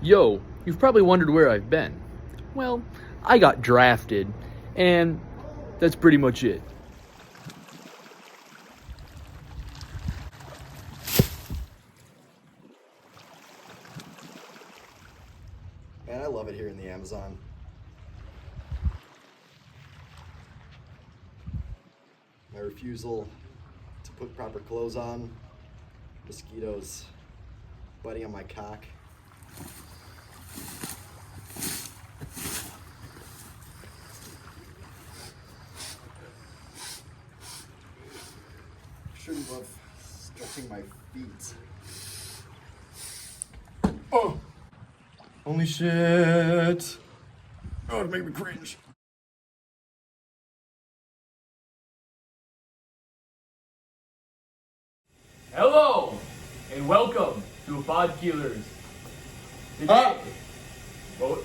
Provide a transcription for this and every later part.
Yo, you've probably wondered where I've been. Well, I got drafted, and that's pretty much it. Man, I love it here in the Amazon. My refusal to put proper clothes on, mosquitoes biting on my cock. Sure love stretching my feet. Oh! Holy shit! Oh, it made me cringe. Hello, and welcome to Pod Killers. Today, What?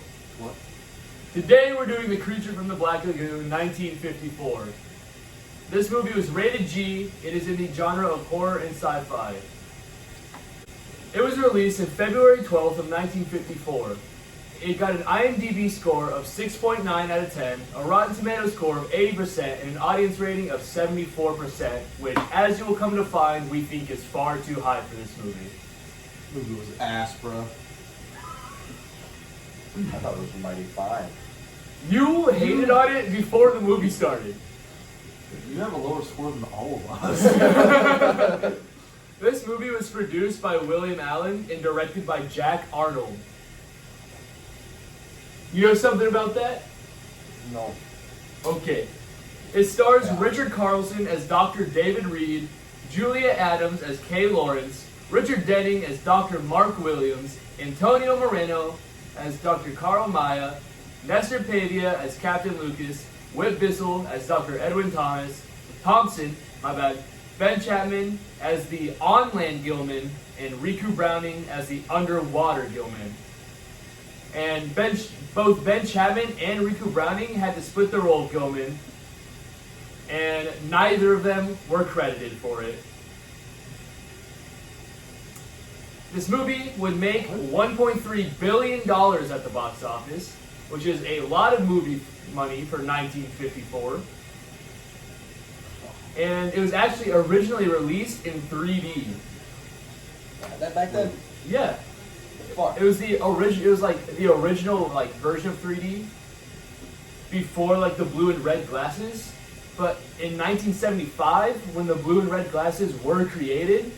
Today we're doing The Creature from the Black Lagoon, 1954. This movie was rated G. It is in the genre of horror and sci-fi. It was released on February 12th of 1954. It got an IMDb score of 6.9 out of 10, a Rotten Tomatoes score of 80%, and an audience rating of 74%, which, as you will come to find, we think is far too high for this movie. This movie was ass, bro. I thought it was mighty fine. You hated on it before the movie started. You have a lower score than all of us. This movie was produced by William Allen and directed by Jack Arnold. You know something about that? No. Okay. It stars Richard Carlson as Dr. David Reed, Julia Adams as Kay Lawrence, Richard Denning as Dr. Mark Williams, Antonio Moreno as Dr. Carl Maya, Nestor Pavia as Captain Lucas, Whit Bissell as Dr. Edwin Thompson, Ben Chapman as the on-land Gilman, and Riku Browning as the underwater Gilman. And both Ben Chapman and Riku Browning had to split the role of Gilman, and neither of them were credited for it. This movie would make $1.3 billion at the box office, which is a lot of movie money for 1954. And it was actually originally released in 3D. That back then? Yeah. Fuck. It was the original. It was like the original version of 3D before the blue and red glasses. But in 1975, when the blue and red glasses were created,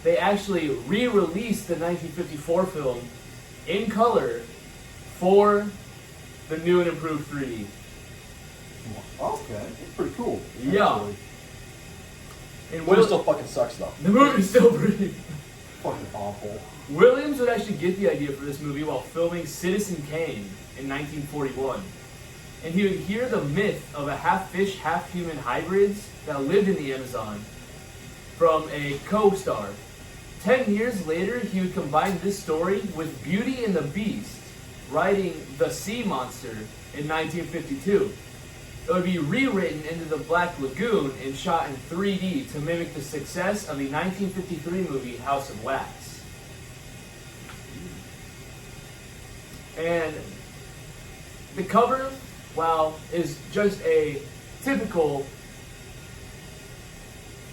they actually re-released the 1954 film in color for the new and improved 3D. Okay, it's pretty cool. Yeah. Actually. And The movie still fucking sucks though. the movie's still pretty. Fucking awful. Williams would actually get the idea for this movie while filming Citizen Kane in 1941. And he would hear the myth of a half-fish, half-human hybrids that lived in the Amazon from a co-star. 10 years later, he would combine this story with Beauty and the Beast, writing The Sea Monster in 1952. It would be rewritten into The Black Lagoon and shot in 3D to mimic the success of the 1953 movie House of Wax. And the cover, is just a typical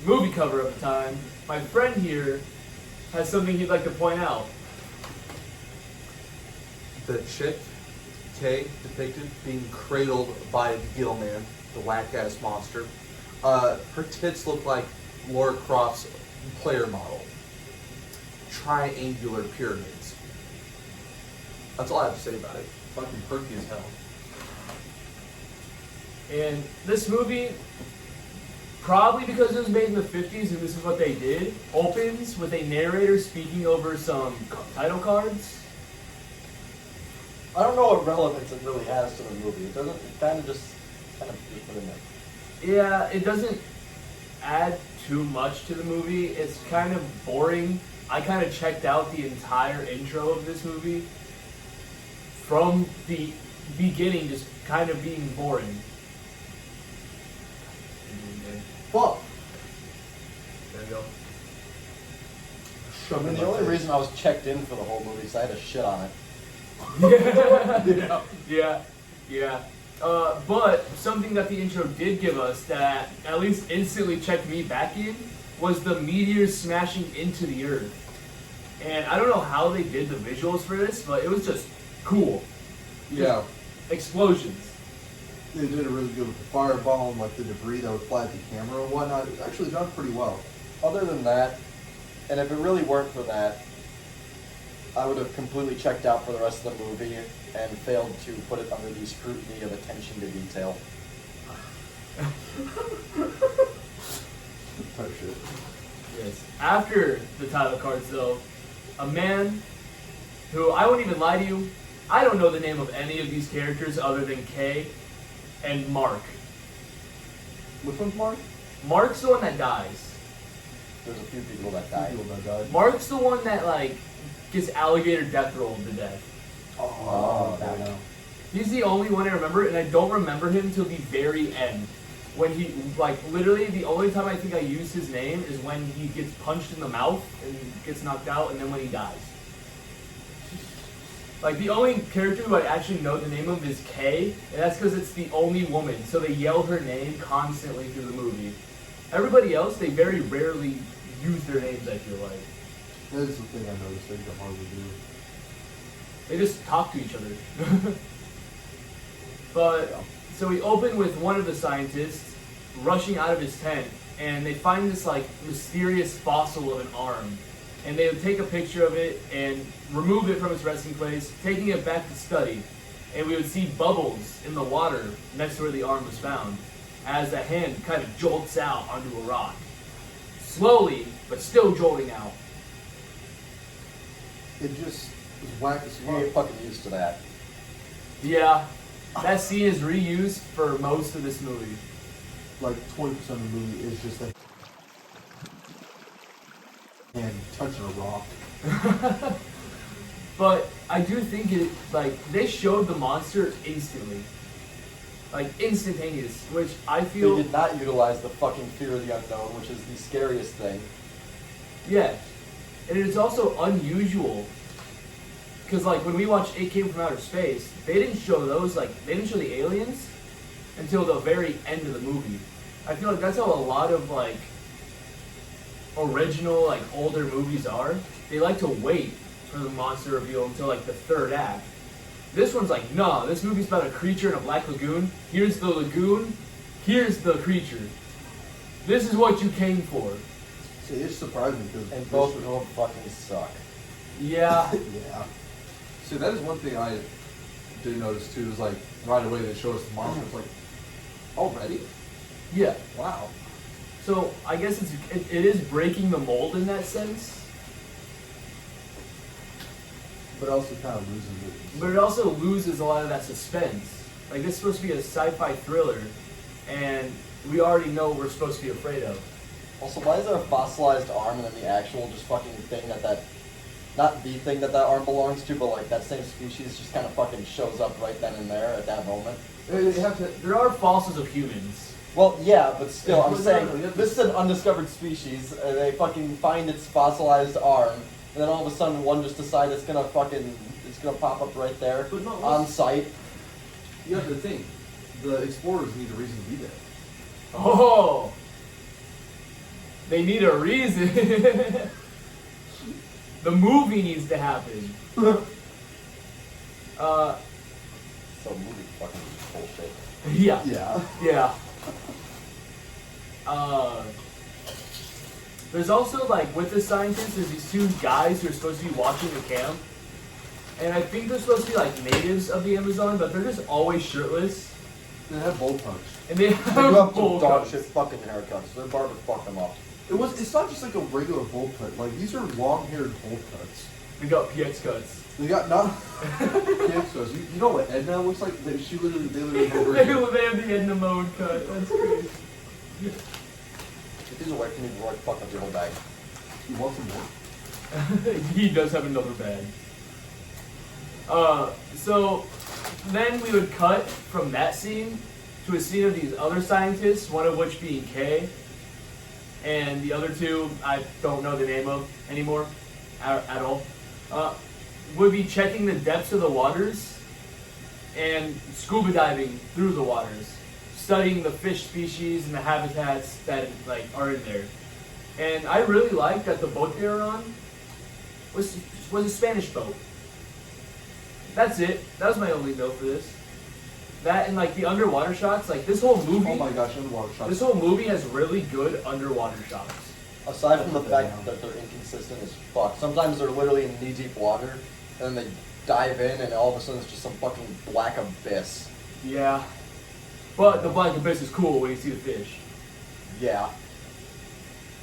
movie cover of the time, my friend here has something he'd like to point out. The chick, Kay, depicted being cradled by the Gilman, the whack-ass monster. Her tits look like Laura Croft's player model. Triangular pyramids. That's all I have to say about it. Fucking perky as hell. And this movie, probably because it was made in the 50s and this is what they did, opens with a narrator speaking over some title cards. I don't know what relevance it really has to the movie. It doesn't. It kind of just put in there. Yeah, it doesn't add too much to the movie. It's kind of boring. I kind of checked out the entire intro of this movie from the beginning, just kind of being boring. Fuck. There you go. I mean, the only reason I was checked in for the whole movie is I had a shit on it. Yeah, yeah, yeah. But something that the intro did give us that at least instantly checked me back in was the meteors smashing into the earth. And I don't know how they did the visuals for this, but it was just cool. Yeah. Explosions. They did it really good with the fireball and like the debris that would fly at the camera and whatnot. It was actually done pretty well. Other than that, and if it really weren't for that, I would have completely checked out for the rest of the movie and failed to put it under the scrutiny of attention to detail. Type shit. Yes. After the title cards, though, a man who, I won't even lie to you, I don't know the name of any of these characters other than Kay and Mark. Which one's Mark? Mark's the one that dies. There's a few people that died. People that died. Mark's the one that, like, gets alligator death rolled to death. Oh, that yeah. one. He's the only one I remember, and I don't remember him till the very end. When he, like, literally the only time I think I use his name is when he gets punched in the mouth and gets knocked out, and then when he dies. Like, the only character who I actually know the name of is Kay, and that's because it's the only woman, so they yell her name constantly through the movie. Everybody else, they very rarely use their names, I feel like. That is the thing I noticed they can hardly do. They just talk to each other. But, so we open with one of the scientists rushing out of his tent, and they find this, like, mysterious fossil of an arm. And they would take a picture of it and remove it from its resting place, taking it back to study. And we would see bubbles in the water next to where the arm was found, as the hand kind of jolts out onto a rock. Slowly, but still jolting out. It just was whack as We ain't fuck. fucking used to that. Yeah, that scene is reused for most of this movie. Like 20% of the movie is just like and touching a rock. But I do think it, like, they showed the monster instantly. Like, instantaneous, which I feel... They did not utilize the fucking fear of the unknown, which is the scariest thing. Yeah. And it is also unusual. Because, like, when we watched It Came From Outer Space, they didn't show those, like, they didn't show the aliens until the very end of the movie. I feel like that's how a lot of, like, original, like, older movies are. They like to wait for the monster reveal until, like, the third act. This one's like, nah, this movie's about a creature in a black lagoon. Here's the lagoon. Here's the creature. This is what you came for. See, it's surprising because And both of them fucking suck. Yeah. yeah. See, that is one thing I did notice too. Is like right away they show us the monster. It's like already. Yeah. Wow. So I guess it is breaking the mold in that sense, But also kind of loses it. but it also loses a lot of that suspense. Like, this is supposed to be a sci-fi thriller, and we already know what we're supposed to be afraid of. Also, why is there a fossilized arm and then the actual just fucking thing that not the thing that arm belongs to, but like that same species just kind of fucking shows up right then and there at that moment? They have to. There are fossils of humans. Well, yeah, but still, I'm No, saying, no, you have to- this is an undiscovered species, they fucking find its fossilized arm, and then all of a sudden one just decides it's gonna pop up right there, But no, on site. You have to think. The explorers need a reason to be there. Oh! They need a reason. The movie needs to happen. So movie fucking bullshit. Yeah. Yeah. Yeah. There's also, like, with the scientists, there's these two guys who are supposed to be watching the camp. And I think they're supposed to be, like, natives of the Amazon, but they're just always shirtless. They have bowl touch. And they They have do have bowl some dog cuts. shit fucking haircuts. Their barber fucked them up. It's not just like a regular bowl cut. Like these are long-haired bowl cuts. They got PX cuts. They got not kids cuts. You know what Edna looks like? They literally have her They hair. have the Edna mode cut. That's crazy. If he's away from me, Roy, fuck up your whole bag. You want some more? He does have another bag. So then we would cut from that scene to a scene of these other scientists, one of which being Kay, and the other two I don't know the name of anymore at all. would be checking the depths of the waters and scuba diving through the waters, studying the fish species and the habitats that like are in there. And I really liked that the boat they were on was a Spanish boat. That's it. That was my only note for this. That and like the underwater shots, like this whole movie. Oh my gosh, underwater shots. This whole movie has really good underwater shots. Aside from the fact that they're inconsistent as fuck, sometimes they're literally in knee-deep water, and then they dive in, and all of a sudden it's just some fucking black abyss. Yeah. But the black abyss is cool when you see the fish. Yeah.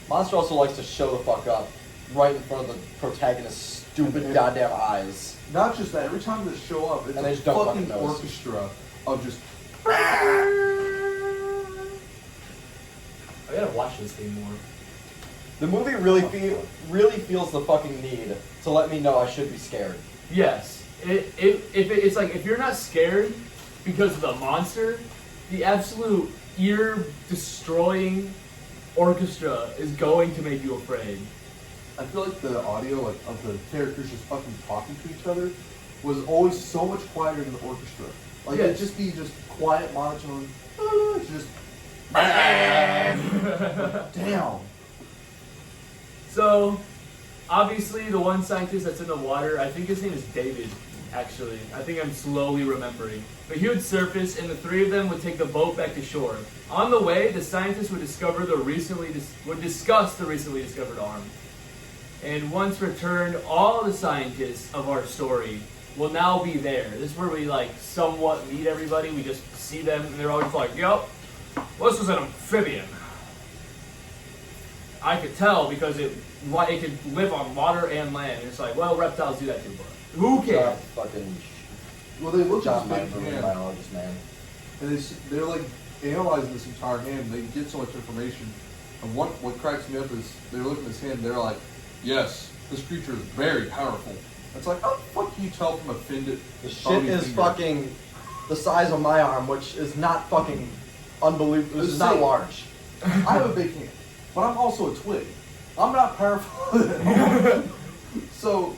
Monster also likes to show the fuck up right in front of the protagonist's stupid goddamn eyes. Not just that, every time they show up, it's And they a just don't fucking fucking notice. orchestra of just. I gotta watch this thing more. The movie really feels the fucking need to let me know I should be scared. Yes. It's like if you're not scared because of the monster, the absolute ear-destroying orchestra is going to make you afraid. I feel like the audio of the characters just fucking talking to each other was always so much quieter than the orchestra. Like Yes. it'd just be just quiet monotone. Just damn. So, obviously, the one scientist that's in the water, I think his name is David, actually. I think I'm slowly remembering. But he would surface, and the three of them would take the boat back to shore. On the way, the scientists would discuss the recently discovered arm. And once returned, all the scientists of our story will now be there. This is where we like somewhat meet everybody. We just see them, and they're always like, "Yep, well, this was an amphibian. I could tell because it could live on water and land." And it's like, well, reptiles do that too, but who cares? Fucking Well, they look at John this big Manfred, hand, biologist, man. and they're like analyzing this entire hand. They get so much information, and what cracks me up is they're looking at this hand. They're like, "Yes, this creature is very powerful." It's like, how the fuck can you tell from a finned? The shit is fucking the size of my arm, which is not fucking unbelievable. This is not large. I have a big hand, but I'm also a twig. I'm not powerful at all. So,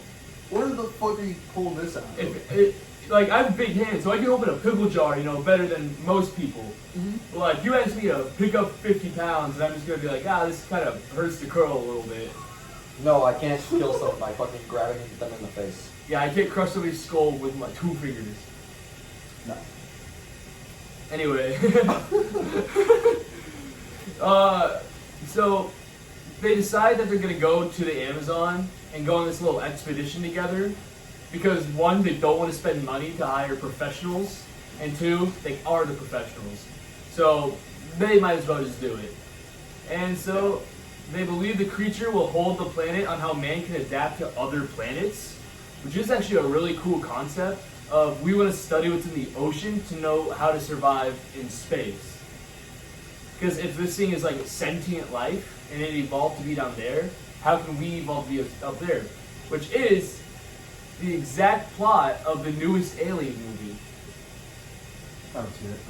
where the fuck are you pulling this out of? Like, I have big hands, so I can open a pickle jar, better than most people. Mm-hmm. But like, you ask me to pick up 50 pounds, and I'm just gonna be like, this kind of hurts the curl a little bit. No, I can't kill someone by fucking grabbing them in the face. Yeah, I can't crush somebody's skull with my 2 fingers. No. Anyway. So they decide that they're going to go to the Amazon and go on this little expedition together because 1, they don't want to spend money to hire professionals, and 2, they are the professionals. So they might as well just do it. And so they believe the creature will hold the planet on how man can adapt to other planets, which is actually a really cool concept of we want to study what's in the ocean to know how to survive in space. Because if this thing is like a sentient life and it evolved to be down there, how can we evolve to be up there? Which is the exact plot of the newest Alien movie. I don't see it.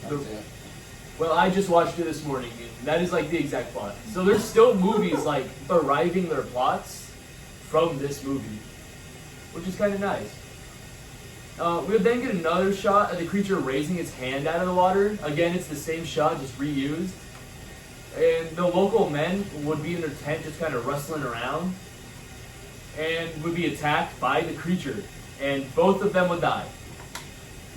That's it. Well, I just watched it this morning, and that is like the exact plot. So there's still movies like deriving their plots from this movie, which is kind of nice. We would then get another shot of the creature raising its hand out of the water. Again, it's the same shot, just reused. And the local men would be in their tent just kind of rustling around and would be attacked by the creature. And both of them would die.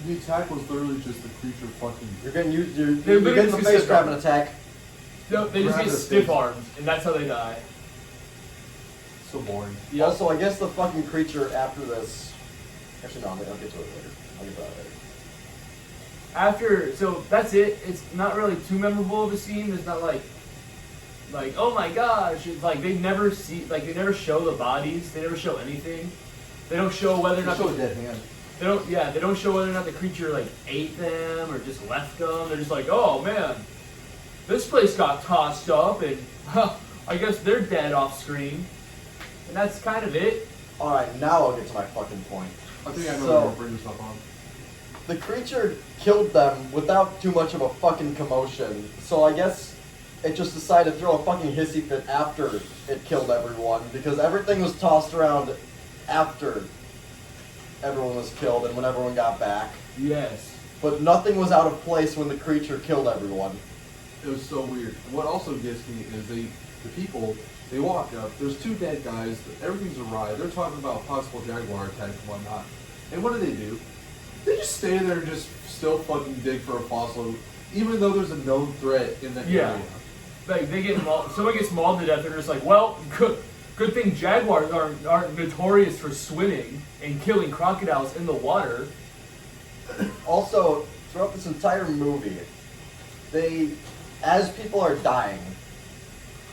The attack was literally just the creature fucking. You're getting used. You're literally getting the just face sit grab down. an attack. No, they just Grab get their stiff face. arms, and that's how they die. So boring. Yep. Also, I guess the fucking creature after this. Actually, no, I'll get to it later. I'll get to that later. So that's it. It's not really too memorable of a scene. It's not like oh my gosh. It's like they never show the bodies. They never show anything. They don't show whether or not Show a dead hand. they don't show whether or not the creature like ate them or just left them. They're just like, oh man, this place got tossed up and I guess they're dead off screen. And that's kind of it. Alright, now I'll get to my fucking point. I think I know So- what you're bringing stuff on. The creature killed them without too much of a fucking commotion, so I guess it just decided to throw a fucking hissy fit after it killed everyone, because everything was tossed around after everyone was killed and when everyone got back. Yes. But nothing was out of place when the creature killed everyone. It was so weird. What also gets me is the people, they walk up, there's 2 dead guys, everything's awry, they're talking about possible jaguar attack and whatnot. And what do? They just stay there and just still fucking dig for a fossil, even though there's a known threat in that area. Like they get someone gets mauled to death, they're just like, well, good thing jaguars aren't notorious for swimming and killing crocodiles in the water. Also, throughout this entire movie, as people are dying,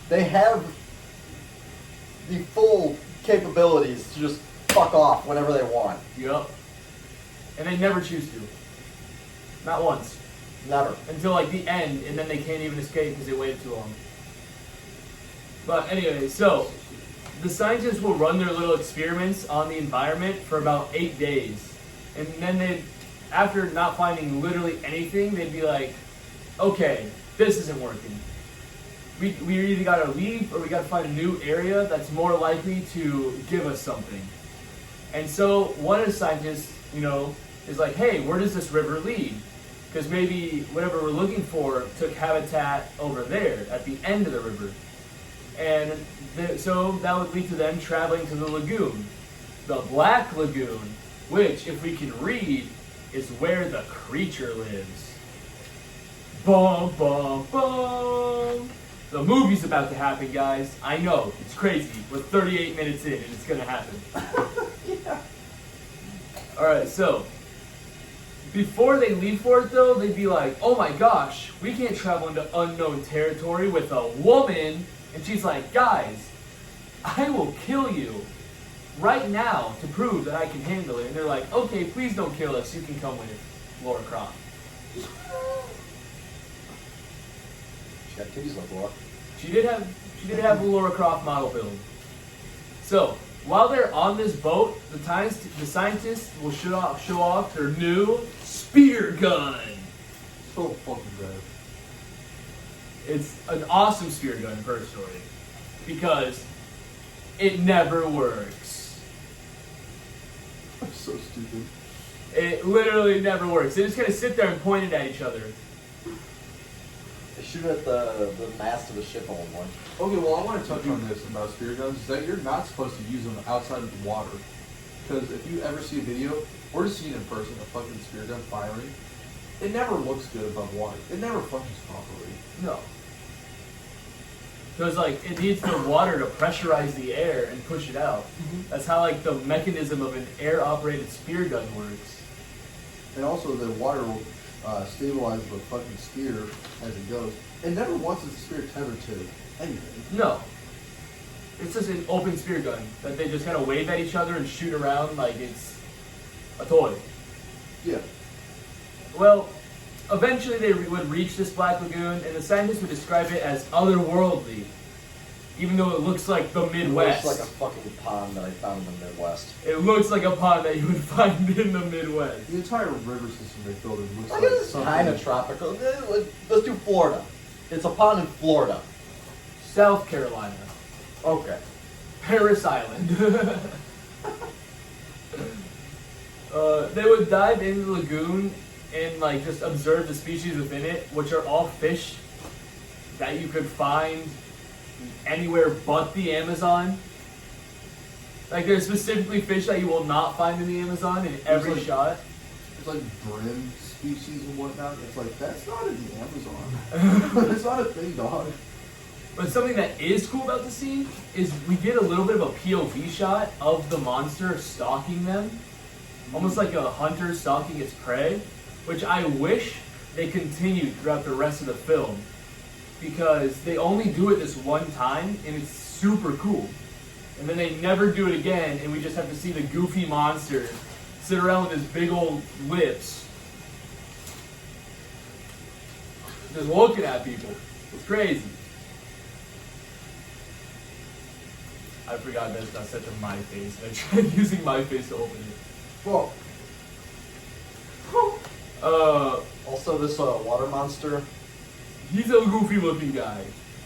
they have the full capabilities to just fuck off whenever they want. Yep. And they never choose to. Not once. Never. Until like the end, and then they can't even escape because they waited too long. But anyway, so the scientists will run their little experiments on the environment for about 8 days. And then after not finding literally anything, they'd be like, okay, this isn't working. We either gotta leave or we gotta find a new area that's more likely to give us something. And so one of the scientists, is like, hey, where does this river lead? Because maybe whatever we're looking for took habitat over there at the end of the river. And so that would lead to them traveling to the lagoon, the Black Lagoon, which, if we can read, is where the creature lives. Bum, bum, bum. The movie's about to happen, guys. I know, it's crazy. We're 38 minutes in and it's gonna happen. Yeah. Alright, so before they leave for it though, they'd be like, oh my gosh, we can't travel into unknown territory with a woman. And she's like, guys, I will kill you right now to prove that I can handle it. And they're like, okay, please don't kill us. You can come with Laura Croft. She got titties like Laura. She did have a Laura Croft model build. So while they're on this boat, the scientists will show off their new spear gun. So fucking bad. It's an awesome spear gun, personally, because it never works. I'm so stupid. It literally never works. They just kind of sit there and point it at each other. They shoot at the mast of the ship at one point. Okay, well, I want to touch on this about spear guns, is that you're not supposed to use them outside of the water. Because if you ever see a video, or just see it in person, a fucking spear gun firing, it never looks good above water. It never functions properly. No. Because, it needs the water to pressurize the air and push it out. Mm-hmm. That's how, the mechanism of an air-operated spear gun works. And also, the water will stabilize the fucking spear as it goes. And never once is the spear tethered to anything. No. It's just an open spear gun that they just kind of wave at each other and shoot around like it's a toy. Yeah. Well, eventually they would reach this Black Lagoon, and the scientists would describe it as otherworldly, even though it looks like the Midwest. It looks like a fucking pond that I found in the Midwest. It looks like a pond that you would find in the Midwest. The entire river system they built it looks I like guess it's something. kind of tropical. Let's do Florida. It's a pond in Florida. South Carolina. Okay. Paris Island. They would dive into the lagoon and just observe the species within it, which are all fish that you could find anywhere but the Amazon. There's specifically fish that you will not find in the Amazon in every shot. It's like brim species and whatnot. It's like, that's not in the Amazon. It's not a thing, dog. But something that is cool about the scene is we get a little bit of a POV shot of the monster stalking them. Almost like a hunter stalking its prey, which I wish they continued throughout the rest of the film, because they only do it this one time and it's super cool. And then they never do it again, and we just have to see the goofy monster sit around with his big old lips just looking at people. It's crazy. I forgot that's not set to my face. I tried using my face to open it. Well. Also, this water monster. He's a goofy looking guy.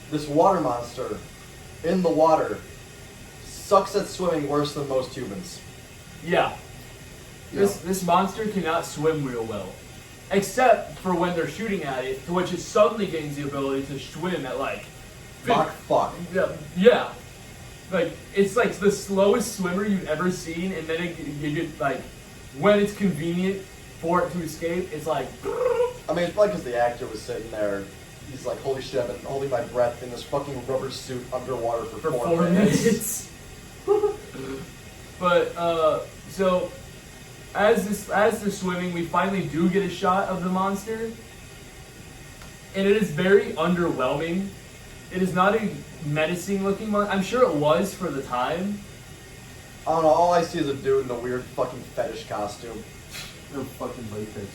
This water monster in the water sucks at swimming worse than most humans. Yeah. This monster cannot swim real well. Except for when they're shooting at it, to which it suddenly gains the ability to swim at like... Mach fuck. Yeah. Like, it's like the slowest swimmer you've ever seen, and then you get like, when it's convenient for it to escape, it's like... I mean, it's probably because the actor was sitting there. He's like, holy shit, I've been holding my breath in this fucking rubber suit underwater for 4 minutes. But, so, as they're swimming, we finally do get a shot of the monster. And it is very underwhelming. It is not a menacing looking monster. I'm sure it was for the time. I don't know, all I see is a dude in a weird fucking fetish costume. They're fucking latex,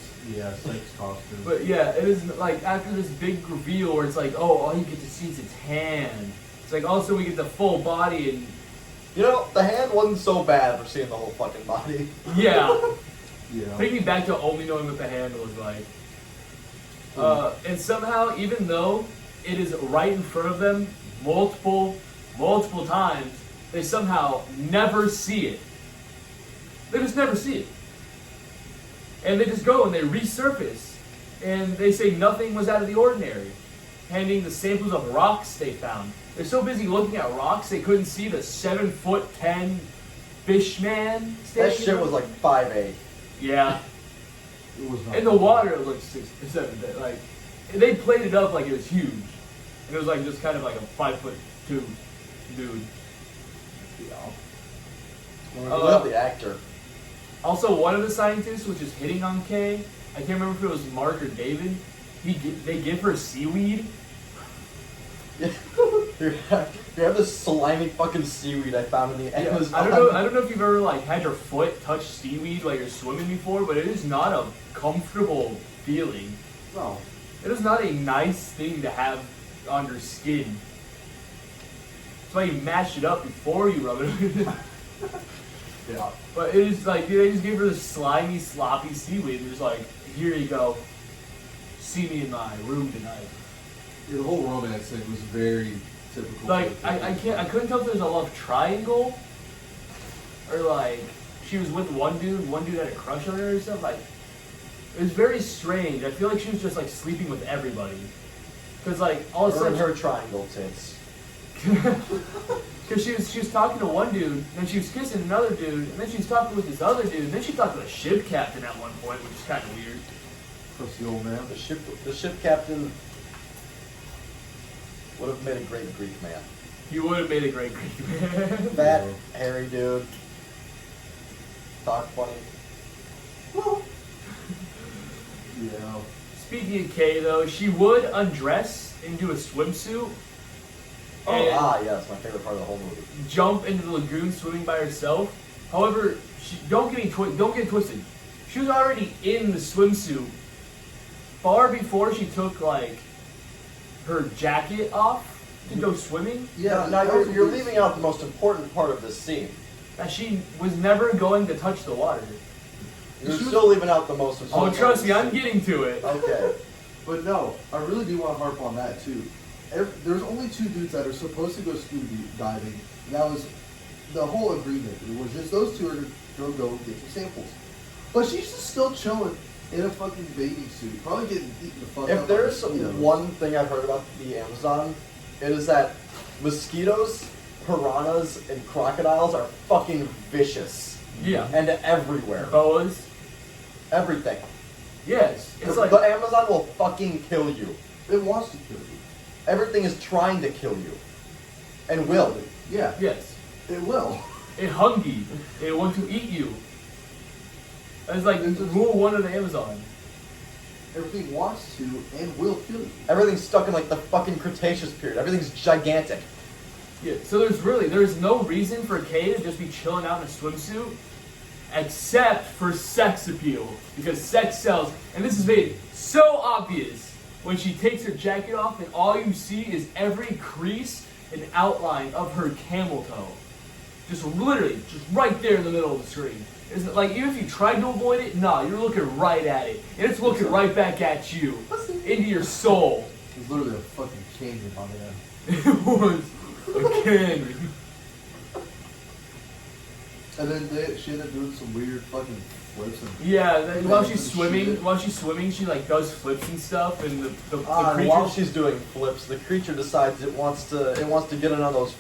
sex costume. But yeah, it is like after this big reveal where it's like, oh, all you get to see is its hand. It's like also we get the full body and... You know, the hand wasn't so bad for seeing the whole fucking body. Yeah. Yeah. Take me back to only knowing what the hand was like. And somehow, even though it is right in front of them multiple times, they somehow never see it. They just never see it. And they just go and they resurface. And they say nothing was out of the ordinary, handing the samples of rocks they found. They're so busy looking at rocks, they couldn't see the 7'10" fish man That standing shit there. was like 5'8". Yeah. It was not In the water, it looked 6 or 7 feet. Like, they played it up like it was huge. And it was like just kind of like a 5'2" dude. Look at the actor. Also, one of the scientists, which is hitting on Kay, I can't remember if it was Mark or David. They give her seaweed. You have this slimy fucking seaweed I found in the Amazon. I don't know if you've ever like had your foot touch seaweed while you're swimming before, but it is not a comfortable feeling. No. It is not a nice thing to have on your skin. That's why you mash it up before you rub it. Yeah. But it is like they just gave her this slimy, sloppy seaweed. They're just like, here you go. See me in my room tonight. Yeah, the whole romance thing was very typical. Like I couldn't tell if there's a love triangle, or like she was with one dude had a crush on her or something. Like it was very strange. I feel like she was just like sleeping with everybody, because like all of a Her and sudden her triangle tits. because she was talking to one dude, then she was kissing another dude, and then she was talking with this other dude, and then she talked to the ship captain at one point, which is kind of weird. Plus the old man. The ship captain would have made a great Greek man. You would have made a great Greek man. Fat, hairy dude. Talk funny. Yeah. Speaking of Kay, though, she would undress into a swimsuit. And Yes, my favorite part of the whole movie. jump into the lagoon swimming by herself. However, don't get it twisted. She was already in the swimsuit far before she took like her jacket off to go swimming. Yeah, now you're leaving out the most important part of this scene. That she was never going to touch the water. You're still leaving out the most Oh, important trust me, part I'm of this getting to it. scene. Okay. But no, I really do want to harp on that too. There's only 2 dudes that are supposed to go scuba diving, and that was the whole agreement. It was just those 2 are going to go get some samples. But she's just still chilling in a fucking bathing suit, probably getting eaten the fuck up. If there's by mosquitoes. one thing I've heard about the Amazon, it is that mosquitoes, piranhas, and crocodiles are fucking vicious. Yeah. And everywhere. Boas. Everything. Yes. It's The like Amazon will fucking kill you. It wants to kill you. Everything is trying to kill you. And will. Yeah, yes. it will. It hungry. It want to eat you. That's like rule 1 of the Amazon. Everything wants to and will kill you. Everything's stuck in like the fucking Cretaceous period. Everything's gigantic. Yeah. So there's no reason for Kay to just be chilling out in a swimsuit, except for sex appeal, because sex sells, and this is made so obvious when she takes her jacket off and all you see is every crease and outline of her camel toe. Just literally, just right there in the middle of the screen. It's like, even if you tried to avoid it, nah, you're looking right at it. And it's looking right back at you. Into your soul. It's literally a fucking canyon on there. It was a canyon. And then she ended up doing some weird fucking flips and while Yeah, she's shit. swimming, she like does flips and stuff, and the And creature. while she's doing flips, the creature decides it wants to get in on those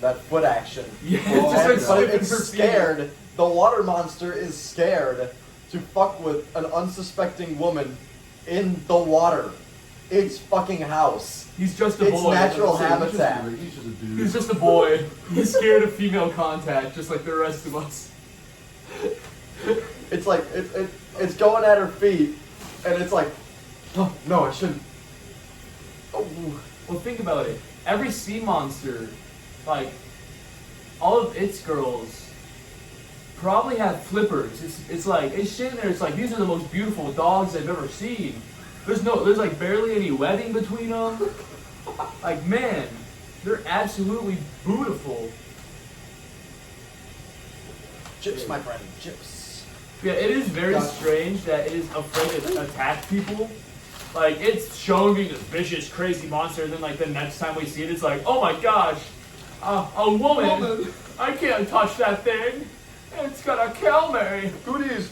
that foot action. Yeah, Oh, it's just like yeah. slipping It's her feet. scared. The water monster is scared to fuck with an unsuspecting woman in the water. Its fucking house. He's just a It's boy. natural He's just a- habitat. He's just a dude. He's just a boy. He's scared of female contact, just like the rest of us. It's like it's going at her feet, and it's like, oh, no, it shouldn't. Oh, Well, think about it. Every sea monster, like, all of its girls probably have flippers. It's like, it's sitting there, it's like, these are the most beautiful dogs I've ever seen. There's like barely any webbing between them. Like, man, they're absolutely beautiful. chips, my friend, chips. Yeah, it is very Gotcha. strange that it is afraid to attack people. Like, it's shown being this vicious, crazy monster, and then, like, the next time we see it, it's like, oh my gosh, a woman, I can't touch that thing. It's gonna kill me. Goodies.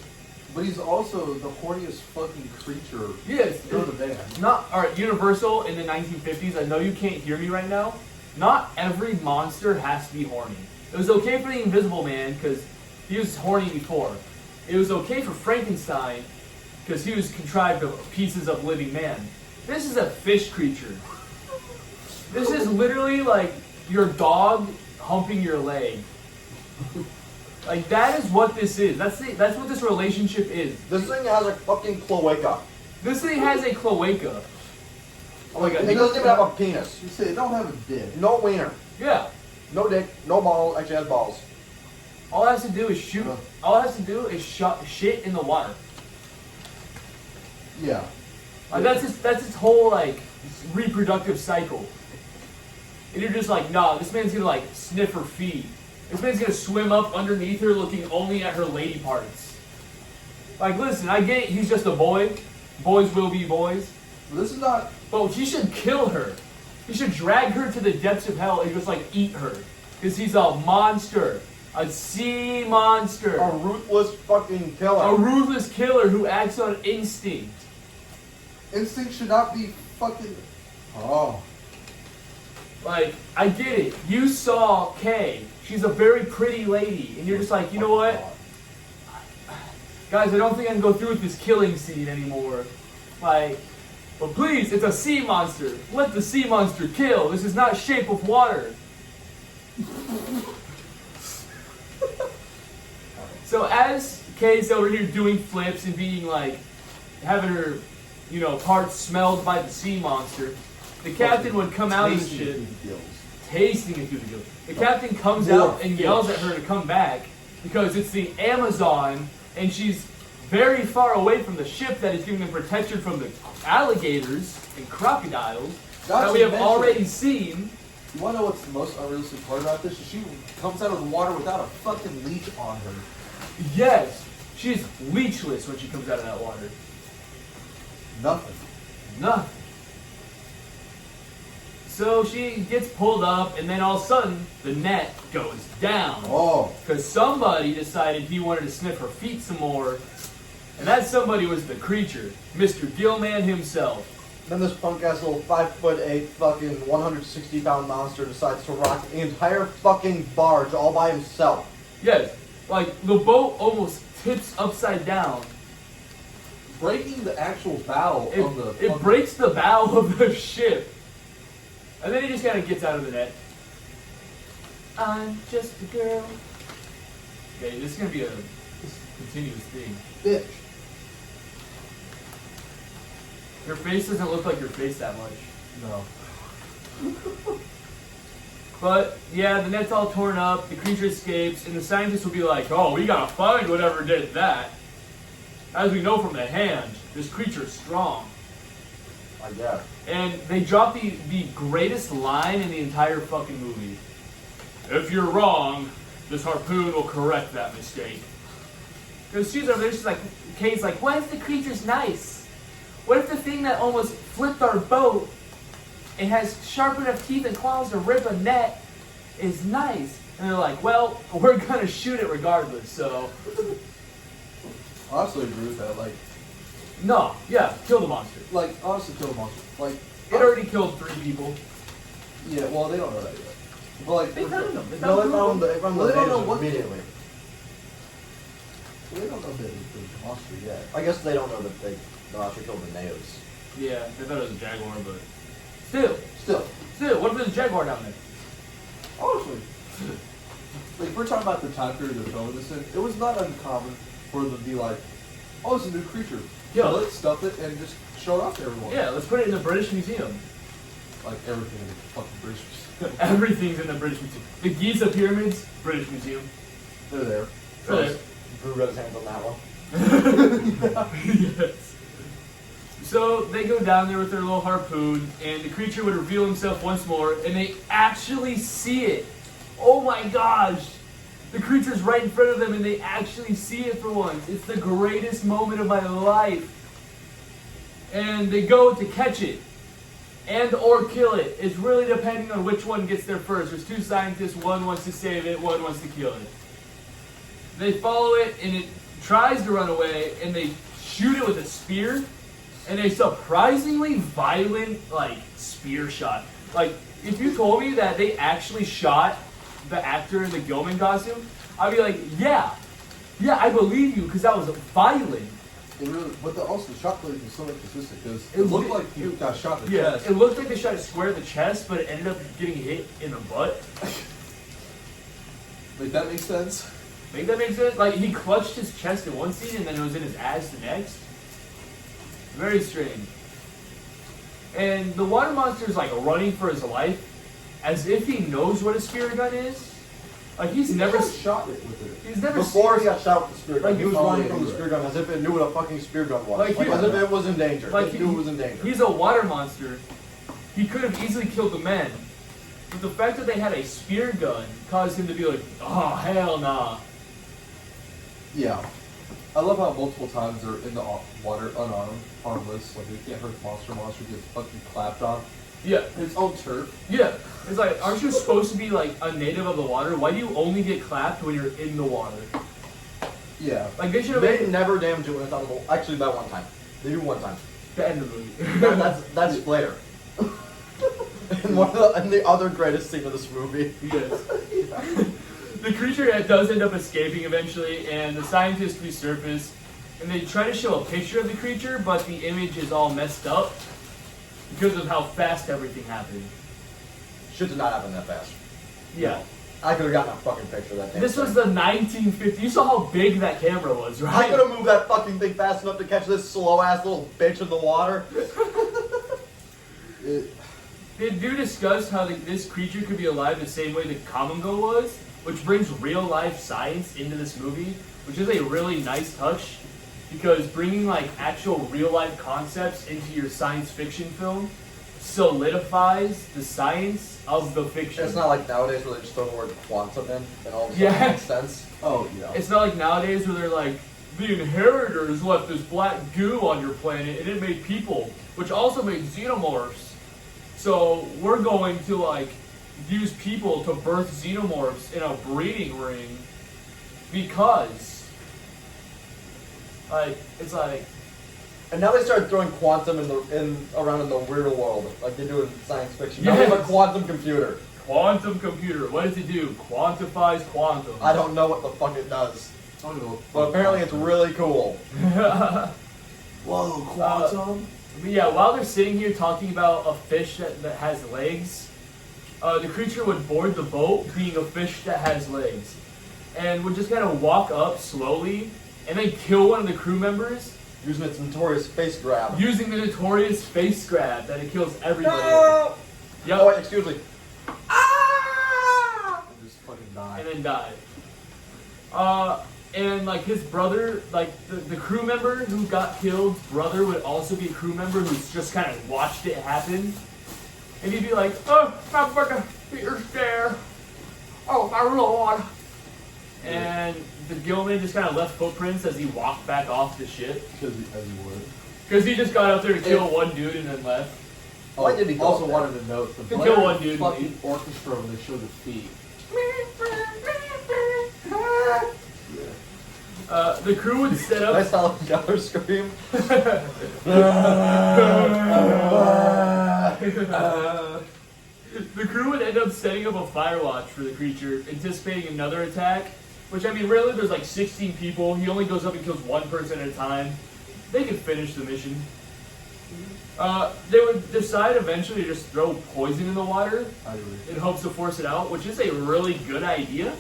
But he's also the horniest fucking creature Yes. in the band. Not, alright, Universal in the 1950s, I know you can't hear me right now. Not every monster has to be horny. It was okay for the Invisible Man, because he was horny before. It was okay for Frankenstein, because he was contrived of pieces of living man. This is a fish creature. This is literally like your dog humping your leg. Like, that is what this is. That's what this relationship is. This thing has a fucking cloaca. This thing has a cloaca. Oh my god. It doesn't even have a penis. You say it don't have a dick. No wiener. Yeah. No dick. No balls. Actually has balls. All it has to do is shoot. All it has to do is shit in the water. Yeah. Like, that's its whole like reproductive cycle. And you're just like, nah, this man's gonna like sniff her feet. This man's gonna swim up underneath her, looking only at her lady parts. Like, listen, I get it, he's just a boy. Boys will be boys. But this is not. But he should kill her. He should drag her to the depths of hell and just like eat her. Because he's a monster. A sea monster. A ruthless fucking killer. A ruthless killer who acts on instinct. Instinct should not be fucking. Oh. Like, I get it. You saw Kay. She's a very pretty lady. And you're just like, you know what? Guys, I don't think I can go through with this killing scene anymore. Like, but please, it's a sea monster. Let the sea monster kill. This is not Shape of Water. So as Kay's over here doing flips and being like, having her, you know, parts smelled by the sea monster, the captain would come out and Tasting shit. through the gills. Tasting it through the gills. The captain comes More out and fish. yells at her to come back because it's the Amazon and she's very far away from the ship that is giving them protection from the alligators and crocodiles Not that we to have mention- already seen. You wanna know what's the most unrealistic part about this? She comes out of the water without a fucking leech on her. Yes, she's leechless when she comes out of that water. Nothing. Nothing. So she gets pulled up, and then all of a sudden, the net goes down. Oh. Because somebody decided he wanted to sniff her feet some more, and that somebody was the creature, Mr. Gillman himself. Then this punk ass little 5'8" fucking 160-pound monster decides to rock the entire fucking barge all by himself. Yes, like the boat almost tips upside down. Breaking the actual bow of the. It breaks the bow of the ship. And then he just kind of gets out of the net. I'm just a girl. Okay, this is going to be a continuous thing. bitch. Your face doesn't look like your face that much. No. But, yeah, the net's all torn up, the creature escapes, and the scientists will be like, oh, we gotta find whatever did that. As we know from the hand, this creature's strong. I guess. And they drop the greatest line in the entire fucking movie. If you're wrong, this harpoon will correct that mistake. Because she's over there, she's like, Kate's like, what if the creature's nice? What if the thing that almost flipped our boat and has sharp enough teeth and claws to rip a net is nice? And they're like, well, we're gonna shoot it regardless, so. I also agree with that. Like, No, yeah, kill the monster. honestly, kill the monster. Like, It already killed 3 people. yeah, well, they don't know that yet. But like, They found them. No, they found the Well, they don't know what- immediately. they don't know that it's the monster yet. I guess they don't know that the monster killed the natives. Yeah, they thought it was a jaguar, but still, what if there's a jaguar down there? Honestly, like, we're talking about the time period of filming this in. It was not uncommon for them to be like, "Oh, it's a new creature. Yeah. So let's stuff it and just show it off to everyone." Yeah, let's put it in the British Museum. Like everything in the fucking British. Everything's in the British Museum. The Giza pyramids, British Museum. They're there. They're there. Brew got his hands on that one. Yes. So they go down there with their little harpoon, and the creature would reveal himself once more, and they actually see it. Oh my gosh! The creature's right in front of them, and they actually see it for once. It's the greatest moment of my life. And they go to catch it, and or kill it. It's really depending on which one gets there first. There's 2 scientists, one wants to save it, one wants to kill it. They follow it, and it tries to run away, and they shoot it with a spear, and a surprisingly violent, like, spear shot. Like, if you told me that they actually shot the actor in the Gilman costume, I'd be like, yeah, I believe you, because that was violent. It really, but also the shot placement was so inconsistent because It it looked looked- like he got shot in the Yeah, chest. it looked like they shot it square in the chest, but it ended up getting hit in the butt. Like, that makes sense. Make that make sense? Like, he clutched his chest in one scene, and then it was in his ass the next. Very strange. And the water monster's like running for his life, as if he knows what a spear gun is. Like, he's never shot it with it. he's never Before he got shot with the spear gun, Like, he was oh, running yeah, from the you're spear gun as if it knew what a fucking spear gun was. Like, Like, he- as if it was in danger. like It knew it was in danger. He's a water monster. He could have easily killed the men, but the fact that they had a spear gun caused him to be like, oh hell nah. Yeah. I love how multiple times they're in the water unarmed, harmless, like they can't hurt the monster. Monster gets fucking clapped on. Yeah, It's own turf. yeah. It's like, aren't you supposed to be like a native of the water? Why do you only get clapped when you're in the water? Yeah. Like, they should have They made never damaged it when it's on the boat. Actually, that one time. They do one time. the end of the movie. That's Flair. And the other greatest scene of this movie. Yes. The creature does end up escaping eventually, and the scientists resurface, and they try to show a picture of the creature, but the image is all messed up because of how fast everything happened. Shit did not happen that fast. Yeah. I could have gotten a fucking picture of that thing. This was the 1950s. You saw how big that camera was, I right? could have moved that fucking thing fast enough to catch this slow ass little bitch in the water. They do discuss how this creature could be alive the same way the Kamongo was, which brings real life science into this movie, which is a really nice touch, because bringing like actual real life concepts into your science fiction film solidifies the science of the fiction. It's not like nowadays where they just throw the word quantum in and all of a sudden Yeah. it makes sense. Oh, yeah. It's not like nowadays where they're like, the inheritors left this black goo on your planet and it made people, which also made xenomorphs. So we're going to like use people to birth xenomorphs in a breeding ring because like it's like And now they started throwing quantum around in the real world, like they do in science fiction. Now we have a Yes. quantum computer. quantum computer. What does it do? Quantifies quantum. I don't know what the fuck it does, I don't know. but apparently it's really cool. Whoa, quantum. But yeah, while they're sitting here talking about a fish that has legs, the creature would board the boat, being a fish that has legs, and would just kind of walk up slowly, and then kill one of the crew members Using its notorious face grab. using the notorious face grab that it kills everybody. No! Yep. Oh wait, excuse me. Ah! And just fucking die. And then died. And like his brother, like the crew member who got killed's brother would also be a crew member who's just kind of watched it happen. And he'd be like, oh, my fucking Peter's there. Oh, my lord. And the Gilman just kind of left footprints as he walked back off the ship. Because as you would. Because he just got up there to kill one dude and then left. Why did he go also up there? wanted to note the Could kill Blair one dude, fucking leave. orchestra when they show the feet. Yeah. The crew would set up. Nice Helen Keller scream. The crew would end up setting up a fire watch for the creature, anticipating another attack. Which, I mean, really, there's like 16 people. He only goes up and kills one person at a time. They could finish the mission. They would decide eventually to just throw poison in the water I agree. in hopes to force it out, which is a really good idea.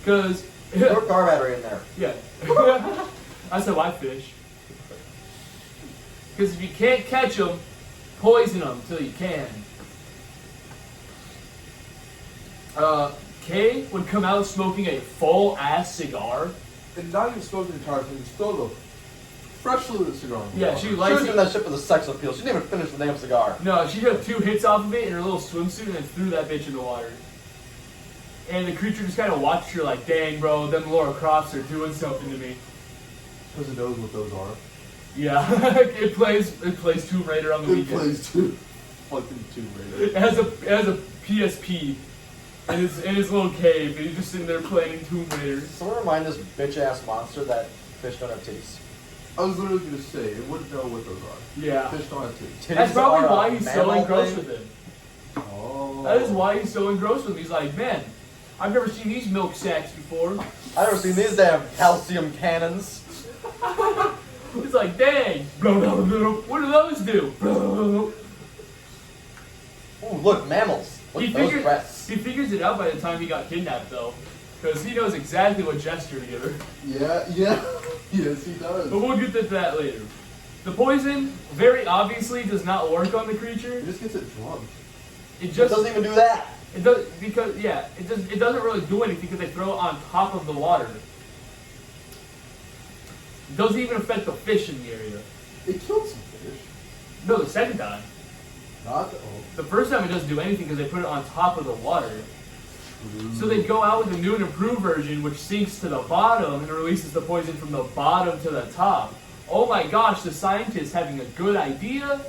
Because, Throw a car battery in there. yeah. That's how I fish. Because if you can't catch them, poison them till you can. Kay would come out smoking a full-ass cigar. And not even smoking the entire thing, just throw the freshly lit cigar. in the Yeah, water. she She lights was it. doing that shit for the sex appeal. She didn't even finish the damn cigar. No, she took 2 hits off of it in her little swimsuit and then threw that bitch in the water. And the creature just kind of watched her like, dang, bro, them Laura Crofts are doing something to me. Because it knows what those are. Yeah, it plays Tomb Raider on the It weekend. plays too. Fucking Tomb Raider. It has a PSP in his little cave, and he's just sitting there playing Tomb Raider. Someone remind this bitch ass monster that fish don't have titties. I was literally going to say, it wouldn't know what those are. Yeah. Fish don't have titties. Titties That's probably are a why he's so mammal engrossed thing. with him. Oh. That is why he's so engrossed with him. He's like, man, I've never seen these milk sacks before. I've never seen these damn calcium cannons. He's like, dang, blah, blah, blah, what do those do? Blah, blah, blah. Ooh, look, mammals. Look at those breasts. He figures it out by the time he got kidnapped, though. Because he knows exactly what gesture to give her. Yeah. Yes, he does. But we'll get to that later. The poison, very obviously, does not work on the creature. He just gets it drunk. It It just doesn't even do that. it does because yeah, it doesn't really do anything because they throw it on top of the water. It doesn't even affect the fish in the area. It killed some fish. No, the second time. Not the The first time it doesn't do anything because they put it on top of the water. So they go out with a new and improved version which sinks to the bottom and releases the poison from the bottom to the top. Oh my gosh, the scientists having a good idea?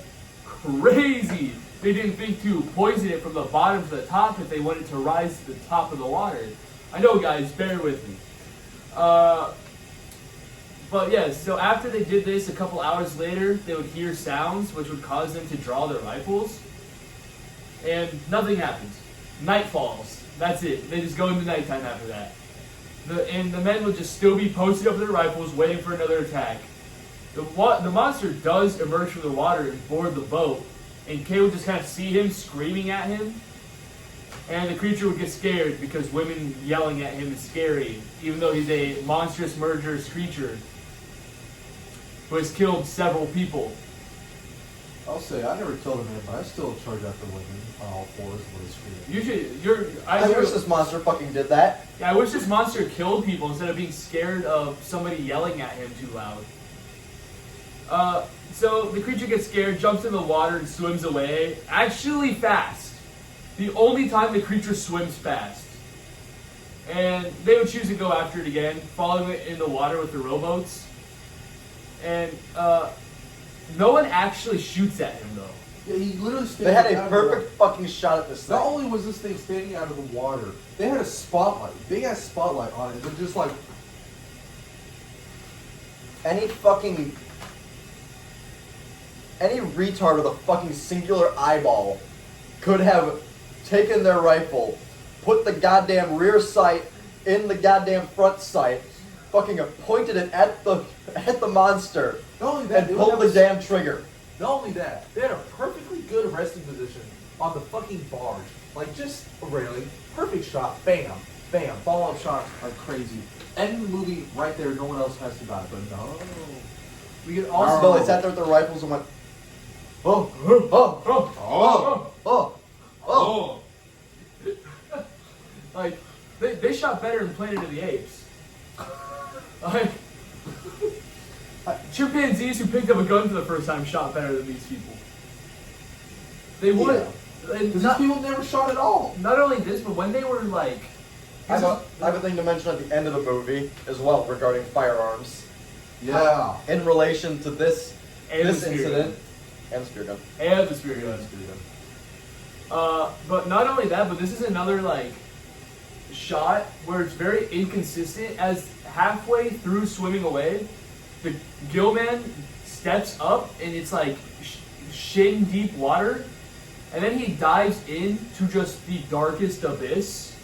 Crazy! They didn't think to poison it from the bottom to the top if they wanted to rise to the top of the water. I know guys, bear with me. But yeah, so after they did this, a couple hours later, they would hear sounds which would cause them to draw their rifles. And nothing happens. Night falls. That's it. They just go into nighttime after that. And the men would just still be posted up with their rifles, waiting for another attack. The monster does emerge from the water and board the boat, and Kay would just kind of see him screaming at him, and the creature would get scared because women yelling at him is scary, even though he's a monstrous, murderous creature who has killed several people. I'll say, I never killed a man, but I still charge after women on all fours when it's screaming. I wish this monster fucking did that. Yeah, I wish this monster killed people instead of being scared of somebody yelling at him too loud. So the creature gets scared, jumps in the water, and swims away. Actually fast. The only time the creature swims fast. And they would choose to go after it again, following it in the water with the rowboats. And no one actually shoots at him though. Yeah, he literally stands They had a out of the water. perfect fucking shot at this thing. Not only was this thing standing out of the water, they had a spotlight, big ass spotlight on it. They're just like, Any retard with a fucking singular eyeball could have taken their rifle, put the goddamn rear sight in the goddamn front sight, fucking pointed it at the monster, not only that, and they would pulled the have a- damn trigger. Not only that, they had a perfectly good resting position on the fucking barge. Like, just a railing, perfect shot, bam, bam, follow-up shots are crazy. End the movie right there, no one else has to die, but no. we could Also, also... they sat there with their rifles and went, oh, oh, oh, oh, oh. Like, they shot better in Planet of the Apes. Like, chimpanzees who picked up a gun for the first time shot better than these people. They would. Yeah. And Because not, these people never shot at all. not only this, but when they were like... I have a thing to mention at the end of the movie as well regarding firearms. Yeah. In relation to this And the spear incident. And the spear gun. And the spear gun. But not only that, but this is another, like, shot where it's very inconsistent. As halfway through swimming away, the gill man steps up and it's like shin deep water, and then he dives into just the darkest abyss.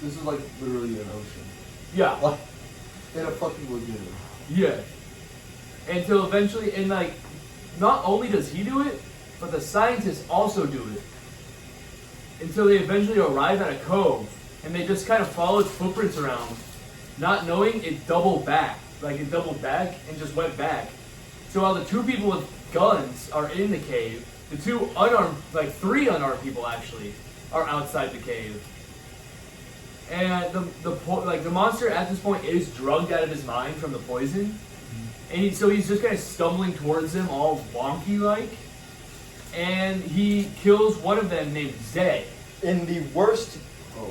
This is like literally an ocean. Yeah. Like, In a fucking lagoon. Yeah. Until eventually, and like, not only does he do it, but the scientists also do it. Until they eventually arrive at a cove, and they just kind of follow its footprints around, not knowing it doubled back. Like, it doubled back and just went back. So while the two people with guns are in the cave, the two unarmed, like 3 unarmed people actually, are outside the cave. And the monster at this point is drugged out of his mind from the poison, and so he's just kind of stumbling towards them, all wonky like, and he kills one of them named Zay. in the worst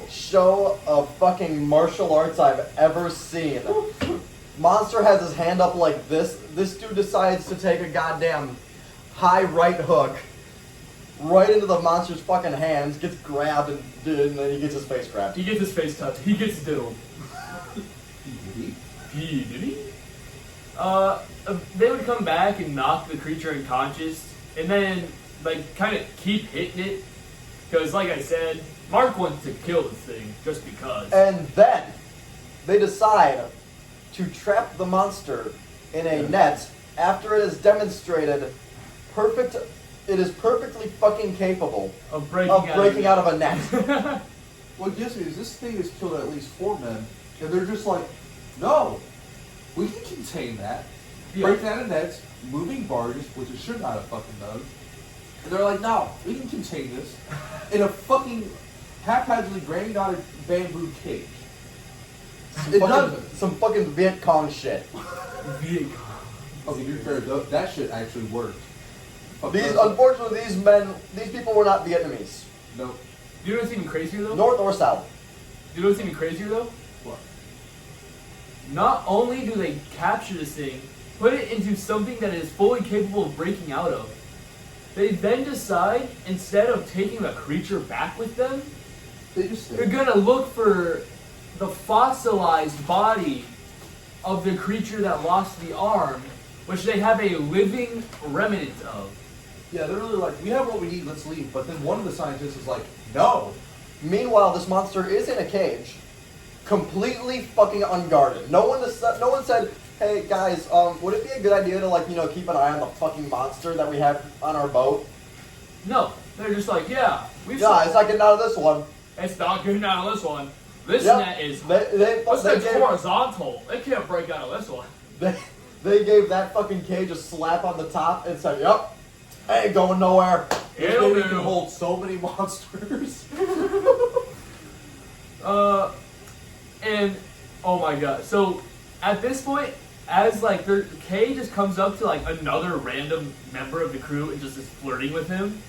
show of fucking martial arts I've ever seen. Monster has his hand up like this. This dude decides to take a goddamn high right hook right into the monster's fucking hands, gets grabbed, and then he gets his face grabbed. He gets his face touched. He gets diddled. Did he? They would come back and knock the creature unconscious, and then like kind of keep hitting it, because like I said, Mark wants to kill this thing just because. And then they decide to trap the monster in a net after it is demonstrated it is perfectly fucking capable Of breaking out of a net. What gets me is this thing has killed at least 4 men, and they're just like, no, we can contain that. Yeah. Breaking out of nets, moving barges, which it should not have fucking done. And they're like, no, we can contain this in a fucking haphazardly granddaughter bamboo cage. It doesn't. Some fucking Viet Cong shit. Big. Okay, to be fair, that shit actually worked. Unfortunately, these people were not Vietnamese. Nope. You know what's even crazier though? North or south. You know what's even crazier though? What? Not only do they capture this thing, put it into something that it is fully capable of breaking out of, they then decide, instead of taking the creature back with them, They just they're gonna look for the fossilized body of the creature that lost the arm, which they have a living remnant of. Yeah, they're really like, we have what we need, let's leave. But then one of the scientists is like, no. Meanwhile, this monster is in a cage, completely fucking unguarded. No one said, "Hey guys, would it be a good idea to keep an eye on the fucking monster that we have on our boat?" No, they're just like, yeah, we've Yeah, it's not getting out of this one. it's not getting out of this one. This Yep. net is They net's gave, horizontal. They can't break out of this one. they gave that fucking cage a slap on the top and said, "Yep, ain't going nowhere." This It'll baby do. can hold so many monsters. And oh my god. So at this point, as Kay just comes up to another random member of the crew and just is flirting with him.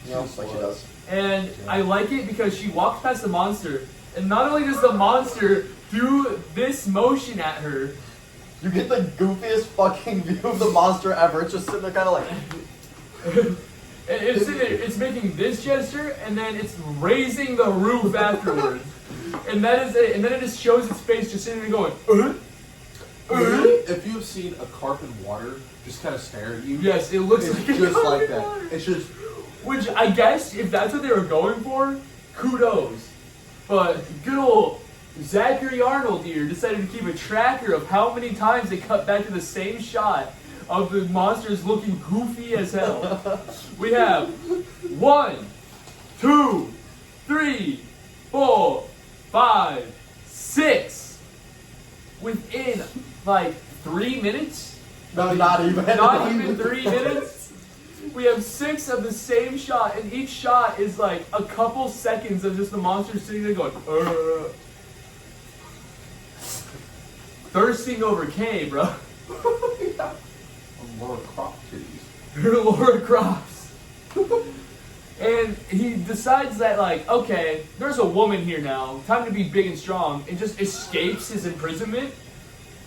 You know, like she does. And I like it because she walks past the monster, and not only does the monster do this motion at her, You get the goofiest fucking view of the monster ever. It's just sitting there kind of like. it's making this gesture, and then it's raising the roof afterwards. And that is it. And then it just shows its face just sitting there going, If you've seen a carp in water just kind of stare at you, Yes, it looks it's like a just carp like in that. water. It's just, Which I guess if that's what they were going for, kudos. But good old Zachary Arnold here decided to keep a tracker of how many times they cut back to the same shot of the monsters looking goofy as hell. We have 1, 2, 3, 4, 5, 6. Within 3 minutes? No, not even. Not even 3 minutes? We have 6 of the same shot, and each shot is a couple seconds of just the monster sitting there going, thirsting over Kay, bro. Laura Croft titties. Her Laura Crofts. And he decides that, okay, there's a woman here now, time to be big and strong, and just escapes his imprisonment,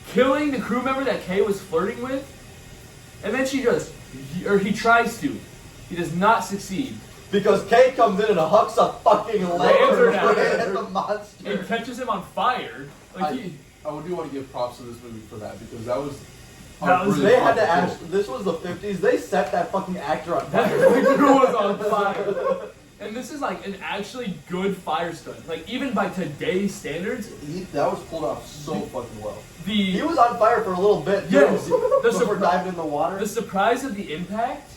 killing the crew member that Kay was flirting with. And then he tries to. He does not succeed. because Kay comes in and hucks a fucking lantern Lantern at at him. the monster. It catches him on fire. Like I do want to give props to this movie for that because that was. That was- really They had to fucking actually. This was the 50s. They set that fucking actor on that fire. crew was on fire. And this is like an actually good fire stunt. Like even by today's standards, That was pulled off so fucking well. He the was on fire for a little bit. Too, Yes. before diving in the water. the surprise of the impact,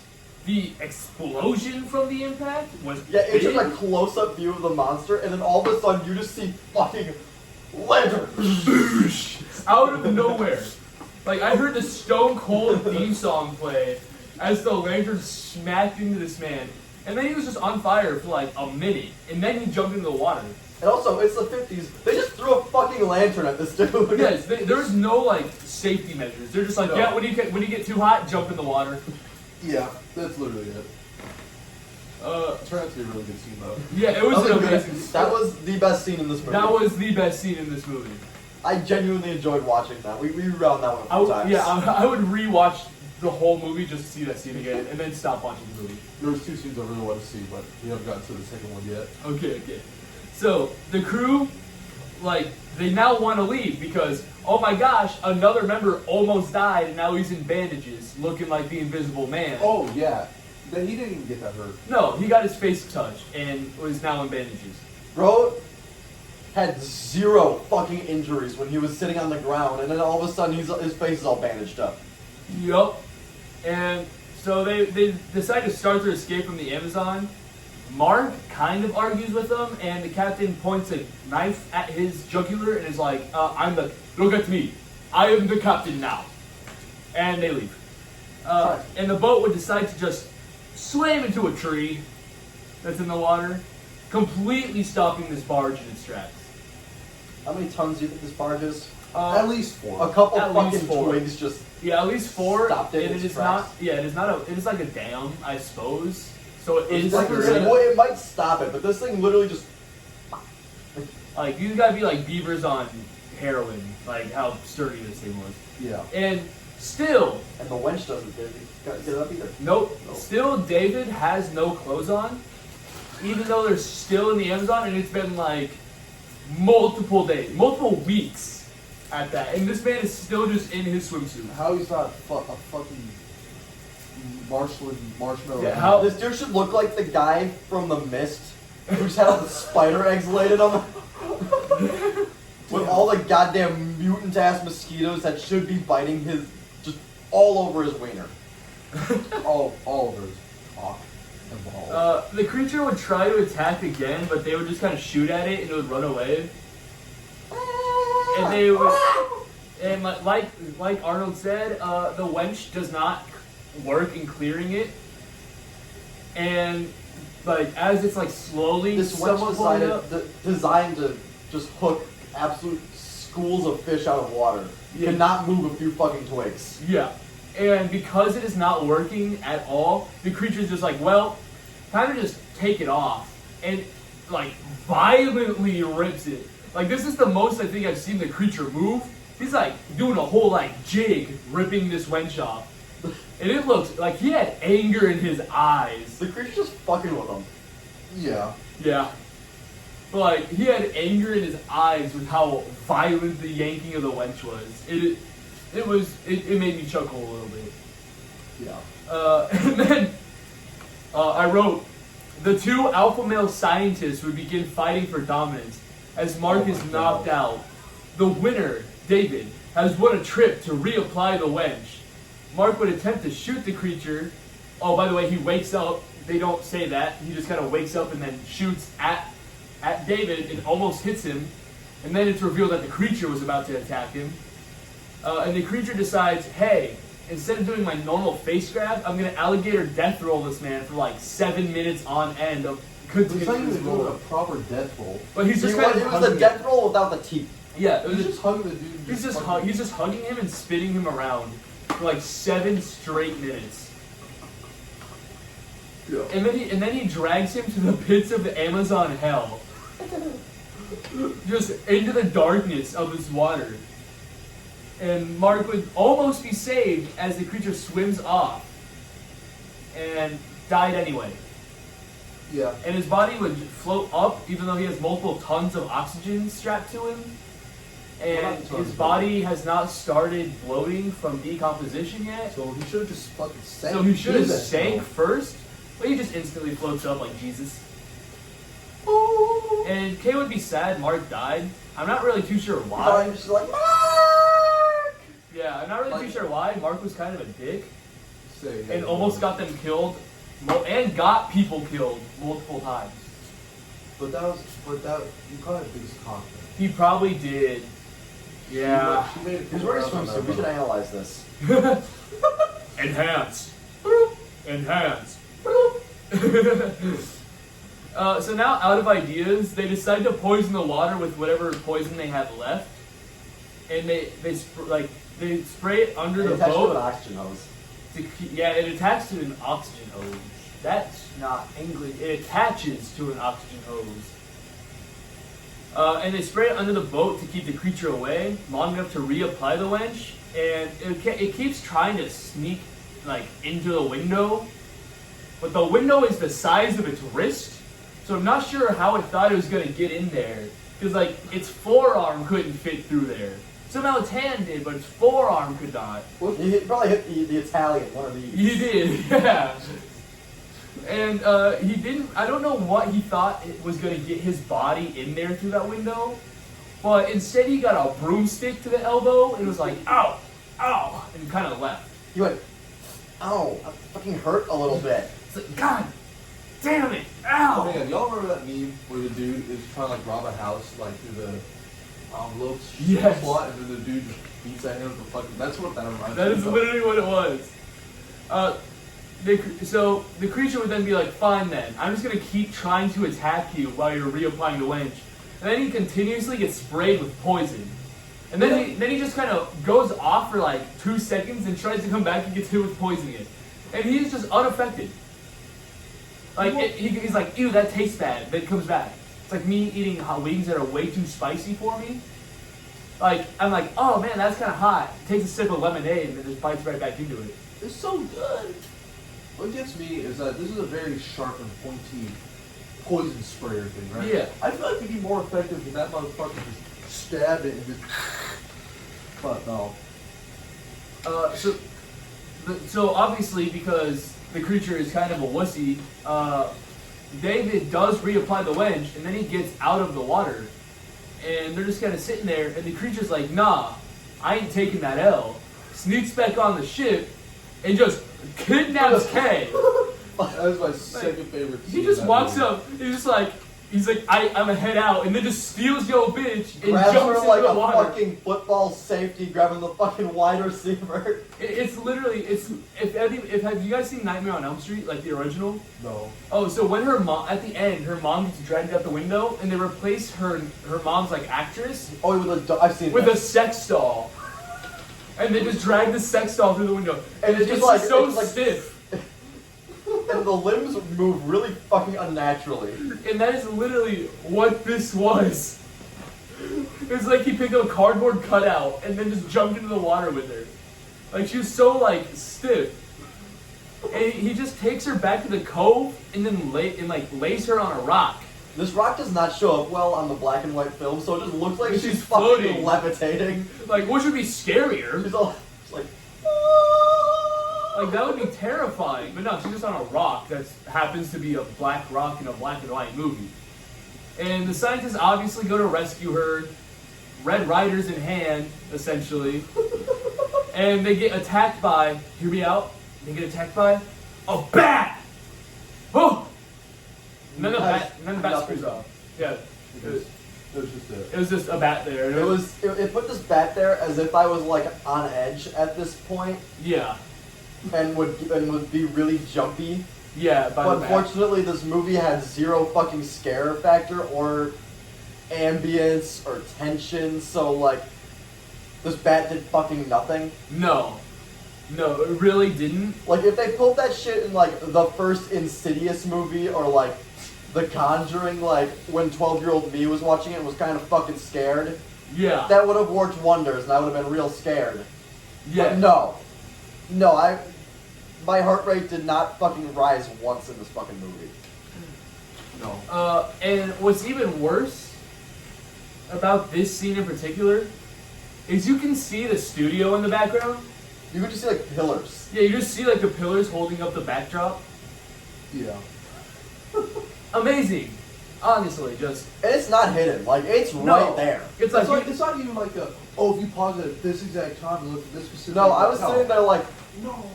the explosion from the impact was Yeah, it's just big. a close-up view of the monster, and then all of a sudden you just see fucking lantern. Out of nowhere. Like I heard the Stone Cold theme song play as the lantern smacked into this man. And then he was just on fire for like a minute. And then he jumped into the water. And also, it's the 50s. They just threw a fucking lantern at this dude. Yes, there's no like safety measures. They're just like, No. yeah, when you get too hot, jump in the water. Yeah, that's literally it. Uh, It turned out to be a really good scene though. yeah, it was an amazing. That was the best scene in this movie. That was the best scene in this movie. I genuinely enjoyed watching that. We rewound that one a few times. I would rewatch the whole movie just to see that scene again, and then stop watching the movie. There was 2 scenes I really want to see, but we haven't gotten to the second one yet. Okay. So the crew, like, they now want to leave because, oh my gosh, another member almost died, and now he's in bandages, looking like the Invisible Man. Oh yeah, then he didn't even get that hurt. No, he got his face touched and was now in bandages. Bro had 0 fucking injuries when he was sitting on the ground, and then all of a sudden his face is all bandaged up. Yup. And so they decide to start their escape from the Amazon. Mark kind of argues with them, and the captain points a knife at his jugular and is like, look at me. I am the captain now. And they leave. And the boat would decide to just slam into a tree that's in the water, completely stopping this barge in its tracks. How many tons do you think this barge is? At least 4. A couple At fucking least 4. twigs just. Yeah, at least 4. Stopped it in and its it is tracks. not. Yeah, it is not a. It is like a dam, I suppose. So it is Like, very- well, it might stop it, but this thing literally just. Like these gotta be like beavers on heroin, like how sturdy this thing was. Yeah. And still, And the wench doesn't get it up either. nope. Still, David has no clothes on, even though they're still in the Amazon, and it's been like multiple days, multiple weeks at that, and this man is still just in his swimsuit. How he's not a fucking marshmallow. Yeah, how- This dude should look like the guy from The Mist who just had all the spider eggs laid in him. With all the goddamn mutant ass mosquitoes that should be biting his just all over his wiener. all of his cock and balls. The creature would try to attack again, but they would just kind of shoot at it and it would run away. And they would, and like Arnold said, the wench does not work in clearing it. And like as it's like slowly This somewhat wench pulling up, designed to just hook absolute schools of fish out of water. Yeah. Cannot move a few fucking twigs. yeah. And because it is not working at all, the creature's just like, well, time to just take it off. And like violently rips it. Like this is the most I think I've seen the creature move. He's like doing a whole like jig ripping this wench off. And it looks like he had anger in his eyes. The creature's just fucking with him. Yeah. Yeah. But like he had anger in his eyes with how violent the yanking of the wench was. It made me chuckle a little bit. Yeah. And then I wrote, the 2 alpha male scientists would begin fighting for dominance as Mark Oh is my knocked God. out. The winner, David, has won a trip to reapply the wench. Mark would attempt to shoot the creature. Oh, by the way, he wakes up. They don't say that. He just kind of wakes up and then shoots at David and almost hits him. And then it's revealed that the creature was about to attack him. And the creature decides, hey, instead of doing my normal face grab, I'm going to alligator death roll this man for like 7 minutes on end of He's not continuous even doing a roll. proper death roll. But he's just It kind was of the hugging death roll without the teeth. Yeah, it was He's just hugging the dude. he's just hugging him and spinning him around for like 7 straight minutes. Yeah. And then he drags him to the pits of the Amazon hell. Just into the darkness of this water. And Mark would almost be saved as the creature swims off. And died anyway. Yeah. and his body would float up even though he has multiple tons of oxygen strapped to him. And Well, not tons, his body has not started bloating from decomposition yet. So he should have just fucking sank. So he should have Jesus. sank first, but he just instantly floats up like Jesus. And Kay would be sad Mark died. I'm not really too sure why. I'm just like, Mark! Yeah, I'm not really too sure why. Mark was kind of a dick Say, and almost got them killed, and got people killed multiple times. But you call it biggest cock. He probably did. Yeah. She made it. He's wearing a swimsuit. We should analyze this. Enhance. Enhance. So now, out of ideas, they decide to poison the water with whatever poison they have left, and they spray it under the It's actually an boat. oxygen hose. Yeah, it attacks to an oxygen hose. That's not English. It attaches to an oxygen hose. And they spray it under the boat to keep the creature away long enough to reapply the wench. And it keeps trying to sneak into the window, but the window is the size of its wrist. So I'm not sure how it thought it was gonna get in there, because its forearm couldn't fit through there. Somehow its hand did, but its forearm could not. He probably hit the Italian, one of these. He did, yeah. And he didn't. I don't know what he thought it was gonna get his body in there through that window, but instead he got a broomstick to the elbow and was like, "Ow, ow," and kind of left. He went, ow, I fucking hurt a little bit. It's like, God damn it, Oh ow. man, y'all remember that meme where the dude is trying to rob a house through the envelopes? Yes. Plot, and then the dude just beats at him with the fucking. That's what that reminds That me is of. literally what it was. So the creature would then be like, "Fine then, I'm just gonna keep trying to attack you while you're reapplying the wench." And then he continuously gets sprayed with poison. And then he just kind of goes off for 2 seconds and tries to come back and gets hit with poison again. And he's just unaffected. He's like, "Ew, that tastes bad." Then it comes back. It's like me eating hot wings that are way too spicy for me. I'm like, "Oh man, that's kind of hot." Takes a sip of lemonade and then just bites right back into it. It's so good. What gets me is that this is a very sharp and pointy poison sprayer thing, right? Yeah. I feel like it'd be more effective if that motherfucker just stabbed it and just. But no. So obviously, because the creature is kind of a wussy, David does reapply the wench, and then he gets out of the water, and they're just kind of sitting there, and the creature's like, "Nah, I ain't taking that L." Sneaks back on the ship, and just kidnaps Kay. That was my second favorite scene. He just in that walks movie. up, he's like, I'm gonna head out, and then just steals yo bitch and Grabs jumps her into like the a water. fucking football safety, grabbing the fucking wide receiver. It's literally, if have you guys seen Nightmare on Elm Street, the original? No. Oh, so when her mom, at the end, her mom gets dragged out the window, and they replace her mom's actress Oh, I've seen with that. a sex doll, and they just drag the sex doll through the window, and it's it's just just so it's stiff, And the limbs move really fucking unnaturally. and that is literally what this was. It's like he picked up a cardboard cutout and then just jumped into the water with her. She was so stiff. And he just takes her back to the cove and then lays her on a rock. This rock does not show up well on the black and white film, so it just looks like She's she's floating. fucking levitating. Which would be scarier. She's all just like, That would be terrifying. But no, she's just on a rock that happens to be a black rock in a black and white movie. And the scientists obviously go to rescue her, Red Riders in hand, essentially. And they get attacked by, hear me out, they get attacked by a bat! Oh! And then the bat screws off. Yeah. It It was just a bat there. it put this bat there as if I was on edge at this point Yeah. and would be really jumpy. Yeah, by But the bat. unfortunately, this movie had zero fucking scare factor or ambience or tension, so this bat did fucking nothing. No, it really didn't. If they pulled that shit in the first Insidious movie or The Conjuring, when 12-year-old me was watching it and was kind of fucking scared, Yeah. that would have worked wonders and I would have been real scared. Yeah. But my heart rate did not fucking rise once in this fucking movie. No. And what's even worse about this scene in particular is you can see the studio in the background. You could just see like pillars. Yeah, you just see like the pillars holding up the backdrop. Yeah. Amazing. Honestly, just And it's not hidden. Like, it's no. right there. It's like, It's not even like a, oh, if you pause it at this exact time and look at this specific. No, I was no. sitting there like, No.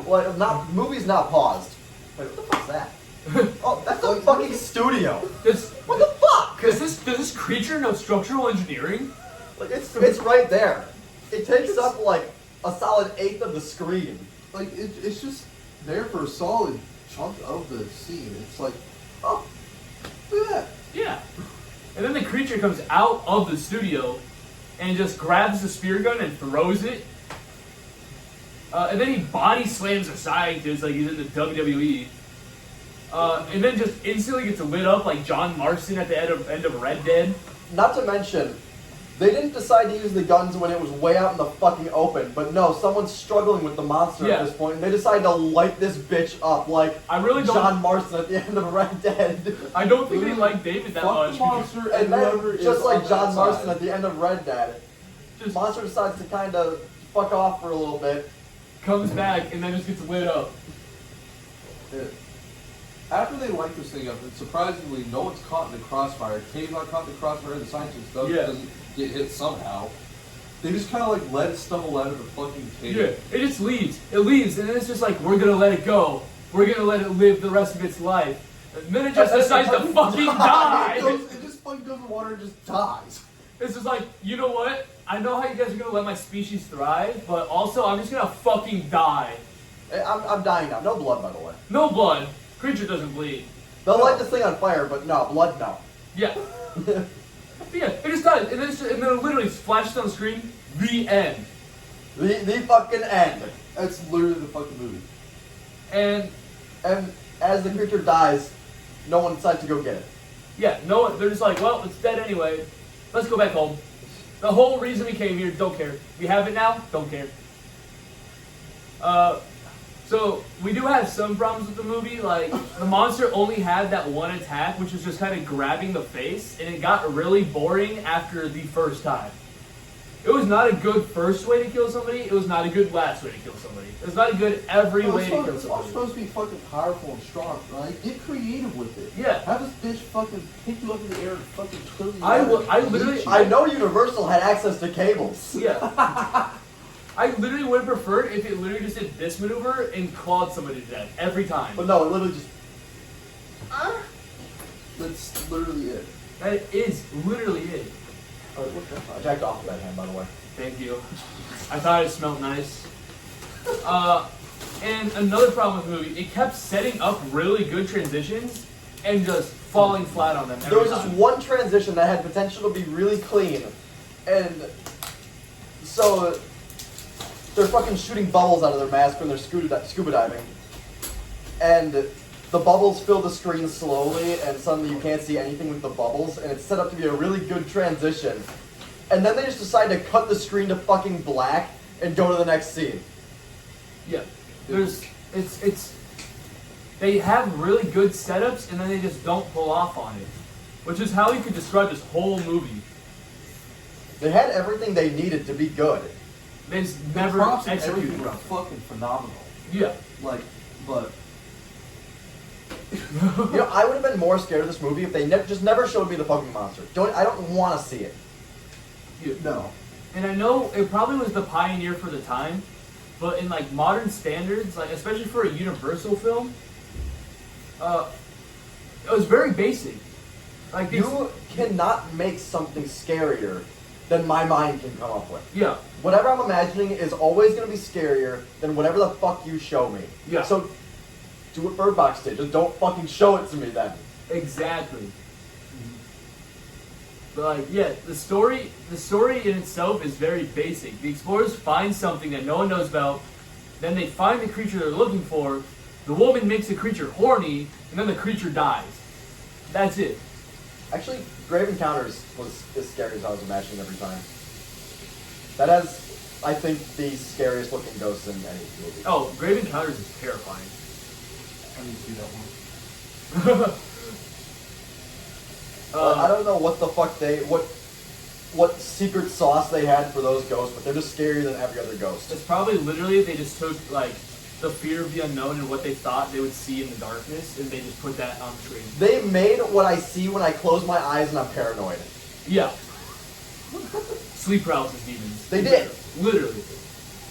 like, not, movie's not paused. Wait, what the fuck's that? Oh, that's a fucking studio. this, What the fuck? does this creature know structural engineering? Like, it's right there. It takes up like a solid eighth of the screen. Like, it's just there for a solid chunk of the scene. It's like, oh, look at that. Yeah. And then the creature comes out of the studio and just grabs the spear gun and throws it. And then he body slams a scientist like he's in the WWE. And then just instantly gets lit up like John Marston at the end of Red Dead. Not to mention, they didn't decide to use the guns when it was way out in the fucking open, but no, someone's struggling with the monster Yeah. at this point, and they decide to light this bitch up like I really don't- John Marston at the end of Red Dead. I don't think they like David that Fuck much. the monster and And whoever then, is just on like that John side. Marston at the end of Red Dead, Just monster decides to kind of fuck off for a little bit. comes back and then just gets lit up. After they light this thing up, and surprisingly, no one's caught in the crossfire. Kane's not caught in the crossfire. The scientist doesn't get hit somehow. They just kind of like let it stumble out of the fucking cave. Yeah, it just leaves. It leaves, and then it's just like, we're gonna let it go. We're gonna let it live the rest of its life. And then it just And then decides to fucking die. It just fucking goes in the water and just dies. It's just like, you know what? I know how you guys are gonna let my species thrive, but also I'm just gonna fucking die. I'm dying now. No blood, by the way. No blood. Creature doesn't bleed. They'll light this thing on fire, but no, blood, no. Yeah. But yeah, it just dies. And then, and then it literally flashes on the screen, the end. The fucking end. That's literally the fucking movie. And And as the creature dies, no one decides to go get it. yeah, no, they're just like, well, it's dead anyway. Let's go back home. The whole reason we came here, don't care. We have it now, don't care. So we do have some problems with the movie. Like, the monster only had that one attack, which was just kind of grabbing the face, and it got really boring after the first time. It was not a good first way to kill somebody. It was not a good last way to kill somebody. It was not a good every way to kill It's all somebody. supposed to be fucking powerful and strong, right? Get creative with it. Yeah. Have this bitch fucking pick you up in the air and fucking kill you. I literally- I know Universal had access to cables. Yeah. I literally would have preferred if it literally just did this maneuver and clawed somebody to death every time. But no, it literally just. That's literally it. That is literally it. I jacked off of that hand, by the way. Thank you. I thought it smelled nice. And another problem with the movie, it kept setting up really good transitions and just falling flat on them every There was this time. one transition that had potential to be really clean, and so they're fucking shooting bubbles out of their mask when they're scuba diving, and the bubbles fill the screen slowly, and suddenly you can't see anything with the bubbles, and it's set up to be a really good transition, and then they just decide to cut the screen to fucking black and go to the next scene. Yeah. It's they have really good setups and then they just don't pull off on it. Which is how you could describe this whole movie. They had everything they needed to be good. They just The never props and executed everything were well. fucking phenomenal. Yeah. Like, but You know, I would have been more scared of this movie if they just never showed me the fucking monster. I don't want to see it. no. And I know it probably was the pioneer for the time, but in like modern standards, like especially for a Universal film, it was very basic. Like these, You cannot make something scarier than my mind can come up with. yeah, Whatever I'm imagining is always going to be scarier than whatever the fuck you show me. Yeah. So, do what Bird Box did. Just don't fucking show it to me then. exactly. But like, yeah, the story in itself is very basic. The explorers find something that no one knows about, then they find the creature they're looking for. The woman makes the creature horny, and then the creature dies. That's it. Actually, Grave Encounters was as scary as I was imagining every time. That has, I think, the scariest looking ghosts in any movie. Oh, Grave Encounters is terrifying. I need to see that one. I don't know what the fuck what secret sauce they had for those ghosts, but they're just scarier than every other ghost. It's probably literally they just took like the fear of the unknown and what they thought they would see in the darkness, and they just put that on screen. They made what I see when I close my eyes and I'm paranoid. Yeah. Sleep paralysis demons. They did. Literally.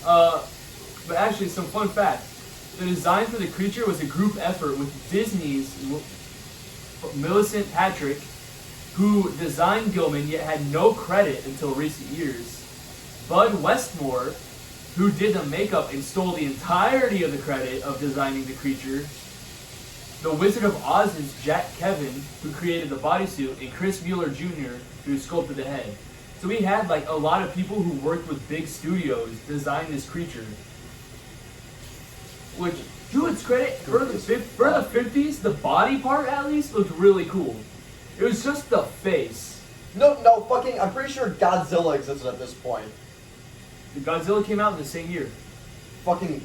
But actually, some fun facts. The design for the creature was a group effort with Disney's Millicent Patrick, who designed Gilman yet had no credit until recent years. Bud Westmore, who did the makeup and stole the entirety of the credit of designing the creature. The Wizard of Oz's Jack Kevin, who created the bodysuit, and Chris Mueller Jr., who sculpted the head. So we had like a lot of people who worked with big studios design this creature. Which, to its credit, for the 50s, the body part at least looked really cool. It was just the face. No, fucking, I'm pretty sure Godzilla existed at this point. Godzilla came out in the same year. Fucking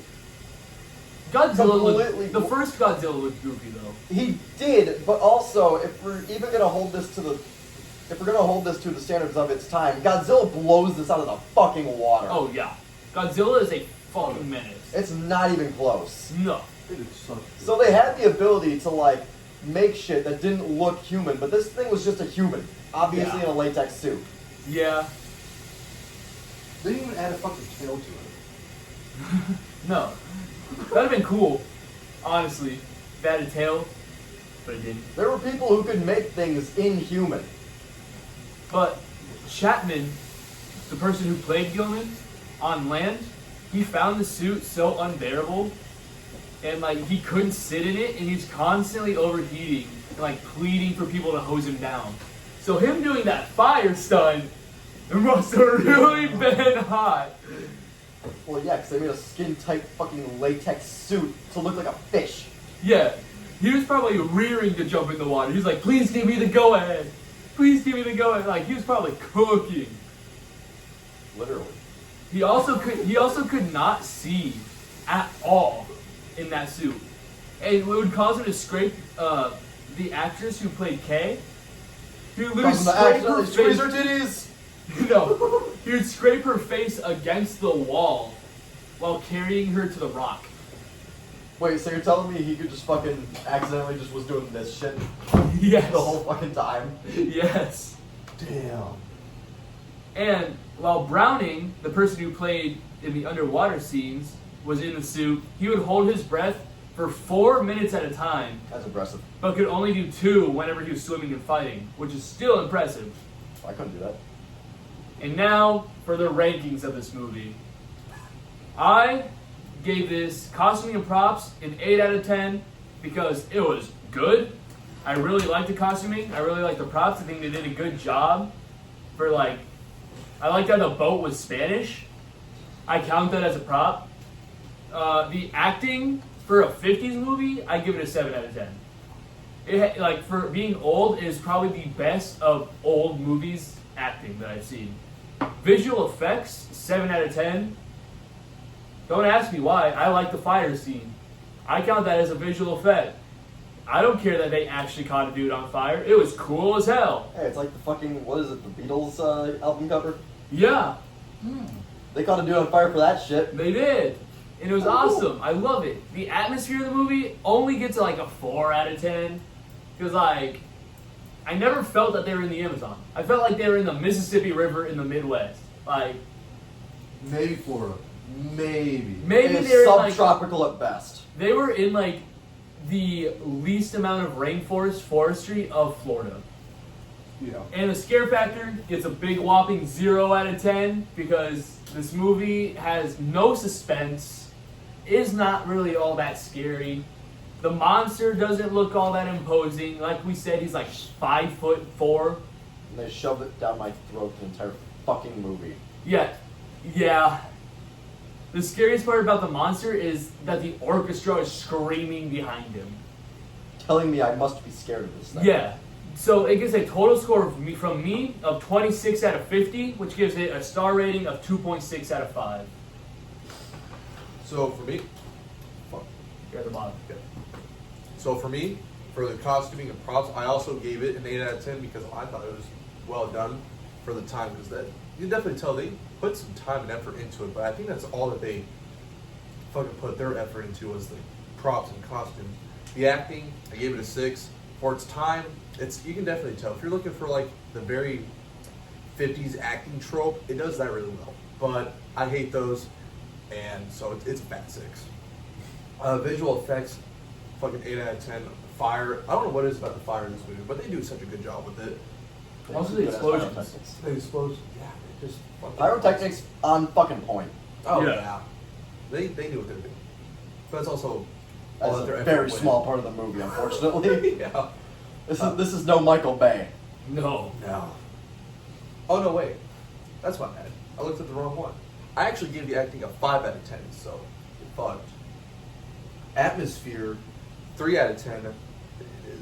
Godzilla completely- the first Godzilla looked goofy though. He did, but also, if we're even gonna hold this to the standards of its time, Godzilla blows this out of the fucking water. Oh yeah. Godzilla is a fucking menace. It's not even close. No. It is such a So they had the ability to like make shit that didn't look human, but this thing was just a human, obviously Yeah. in a latex suit. Yeah. They didn't even add a fucking tail to it. No. That'd have been cool, honestly. If it had a tail, but it didn't. There were people who could make things inhuman. But Chapman, the person who played Gilman, on land, he found the suit so unbearable, and like he couldn't sit in it, and he's constantly overheating and like pleading for people to hose him down. So him doing that fire stunt, it must have really been hot. Well, yeah, because they made a skin-tight fucking latex suit to look like a fish. Yeah, he was probably rearing to jump in the water. He's like, please give me the go-ahead. Please give me the go-ahead. Like, he was probably cooking. Literally. He also could not see at all in that suit. And it would cause him to scrape the actress who played Kay. He would literally scrape her Squeeze her face. titties! No, he would scrape her face against the wall while carrying her to the rock. Wait, so you're telling me he could just fucking accidentally just was doing this shit Yes. the whole fucking time? Yes. Damn. And while Browning, the person who played in the underwater scenes, was in the suit, he would hold his breath for 4 minutes at a time, That's impressive. but could only do 2 whenever he was swimming and fighting, which is still impressive. I couldn't do that. And now for the rankings of this movie. I gave this costuming and props an 8 out of 10 because it was good. I really liked the costuming. I really liked the props. I think they did a good job for like, I liked how the boat was Spanish. I count that as a prop. The acting for a 50s movie, I give it a 7 out of 10. It, like, for being old, it is probably the best of old movies acting that I've seen. Visual effects, 7 out of 10. Don't ask me why. I like the fire scene. I count that as a visual effect. I don't care that they actually caught a dude on fire. It was cool as hell. Hey, it's like the fucking, what is it, the Beatles album cover? Yeah, They caught a dude on fire for that shit. they did. And it was Oh, cool. awesome. I love it. The atmosphere of the movie only gets like a 4 out of 10. Because, like, I never felt that they were in the Amazon. I felt like they were in the Mississippi River in the Midwest. Like, Maybe Florida. Maybe. maybe It's they were in, like, subtropical at best. they were in, like, the least amount of rainforest forestry of Florida. Yeah. And the scare factor gets a big whopping 0 out of 10 because this movie has no suspense, is not really all that scary. The monster doesn't look all that imposing. Like we said, he's like 5'4". And they shoved it down my throat the entire fucking movie. Yeah. The scariest part about the monster is that the orchestra is screaming behind him. Telling me I must be scared of this thing. Yeah. So it gets a total score from me of 26 out of 50, which gives it a star rating of 2.6 out of 5. So for me, You're at the bottom. so for me, For the costuming and props, I also gave it an 8 out of 10 because I thought it was well done for the time. Because that you can definitely tell they put some time and effort into it. But I think that's all that they fucking put their effort into was the props and costumes. The acting, I gave it a 6. For its time, you can definitely tell. If you're looking for like the very 50s acting trope, it does that really well. But I hate those, and so it's a fat 6. Visual effects, fucking 8 out of 10. Fire, I don't know what it is about the fire in this movie, but they do such a good job with it. Also the explosions. The explosions, yeah, they just fucking Pyrotechnics on fucking point. Oh Yeah. yeah, they do what they're doing. But that's also That's all that a their very effort went small part of the movie, unfortunately. in. Yeah. This is no Michael Bay. No. No. Oh no, wait. That's my bad. I looked at the wrong one. I actually gave the acting a 5 out of 10, so it fucked. Atmosphere, 3 out of 10.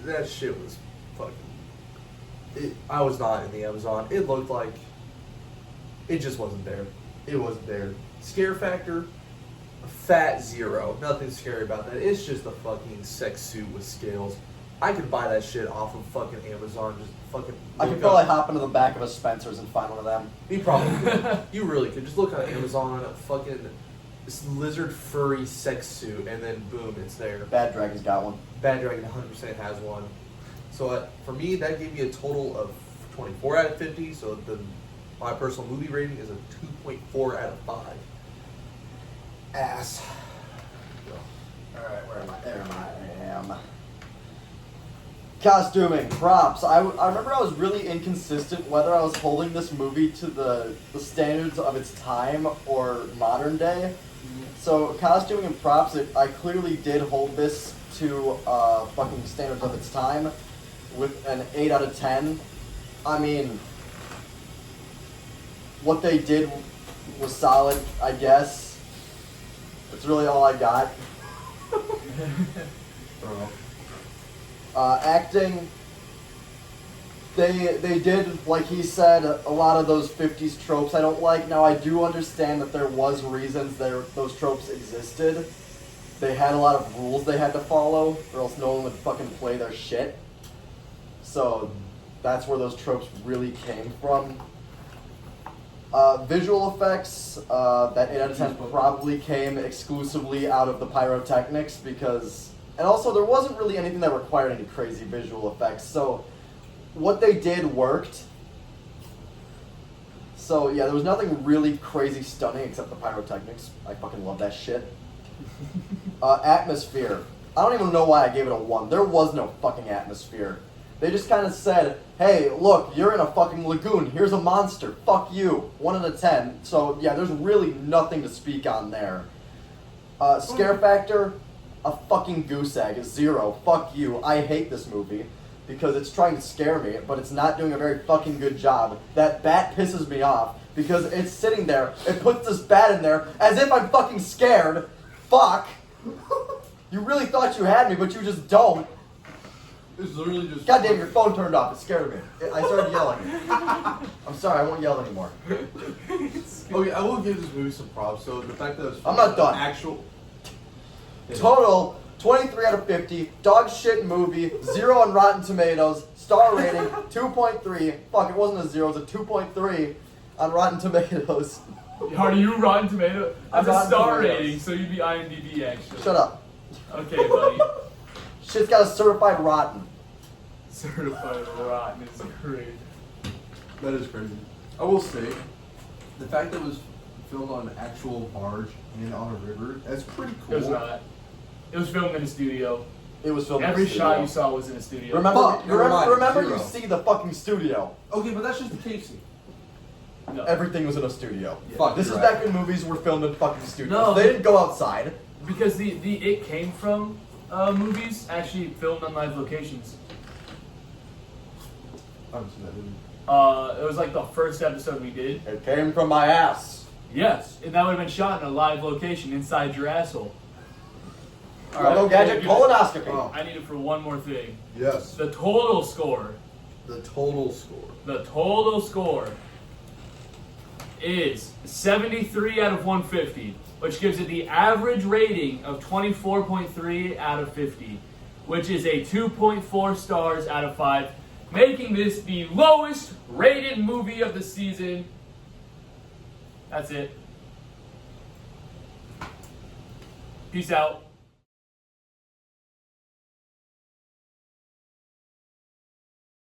That shit was fucking. I was not in the Amazon. It looked like it just wasn't there. It wasn't there. Scare factor, a fat 0. Nothing scary about that. It's just a fucking sex suit with scales. I could buy that shit off of fucking Amazon. Just fucking. I look could probably up- hop into the back of a Spencer's and find one of them. You probably could. You really could. Just look on Amazon, fucking this lizard furry sex suit, and then boom, it's there. Bad Dragon's got one. Bad Dragon 100% has one. So for me, that gave me a total of 24 out of 50. So my personal movie rating is a 2.4 out of 5. Ass. Alright, where am I? There I am. Costuming, props. I remember I was really inconsistent whether I was holding this movie to the standards of its time or modern day. So costuming and props, I clearly did hold this to fucking standards of its time with an 8 out of 10. I mean, what they did was solid, I guess. That's really all I got. Acting, they did, like he said, a lot of those 50s tropes I don't like. Now, I do understand that there was reasons those tropes existed. They had a lot of rules they had to follow, or else no one would fucking play their shit. So, that's where those tropes really came from. Visual effects, that 8 out of 10 probably came exclusively out of the pyrotechnics because... And also, there wasn't really anything that required any crazy visual effects, so what they did worked. So, yeah, there was nothing really crazy stunning except the pyrotechnics. I fucking love that shit. Atmosphere. I don't even know why I gave it a 1. There was no fucking atmosphere. They just kind of said, hey, look, you're in a fucking lagoon. Here's a monster. Fuck you. 1 out of 10. So, yeah, there's really nothing to speak on there. Scare factor, a fucking goose egg. 0. Fuck you. I hate this movie because it's trying to scare me, but it's not doing a very fucking good job. That bat pisses me off because it's sitting there. It puts this bat in there as if I'm fucking scared. Fuck. You really thought you had me, but you just don't. It's literally just. God damn, your phone turned off. It scared me. I started yelling. I'm sorry, I won't yell anymore. Okay, I will give this movie some props. So the fact that it's I'm not done. actual. Total, 23 out of 50. Dog shit movie. 0 on Rotten Tomatoes. Star rating, 2.3. Fuck, it wasn't a 0, it was a 2.3 on Rotten Tomatoes. Are you Rotten Tomato? I'm That's a Rotten star Tomatoes. rating, so you'd be IMDb actually. Shut up. Okay, buddy. Shit's got a certified rotten. Certified rotten is great. That is crazy. I will say, the fact that it was filmed on an actual barge and on a river, that's pretty cool. It was not. It was filmed in a studio. It was filmed in Every a studio. shot you saw was in a studio. Remember, Fuck, never mind, remember you 0. see the fucking studio. Okay, but that's just the cave scene. No. Everything was in a studio. Yeah. Fuck, This is you're back right. when movies were filmed in fucking studios. No. They didn't go outside. Because the It Came From movies actually filmed on live locations. I haven't seen that movie. It was like the first episode we did. It came from my ass. Yes, and that would have been shot in a live location inside your asshole. Robo Gadget colonoscopy. Oh. I need it for one more thing. Yes. The total score. The total score. The total score is 73 out of 150, which gives it the average rating of 24.3 out of 50. which is a 2.4 stars out of 5, making this the lowest rated movie of the season. That's it. Peace out.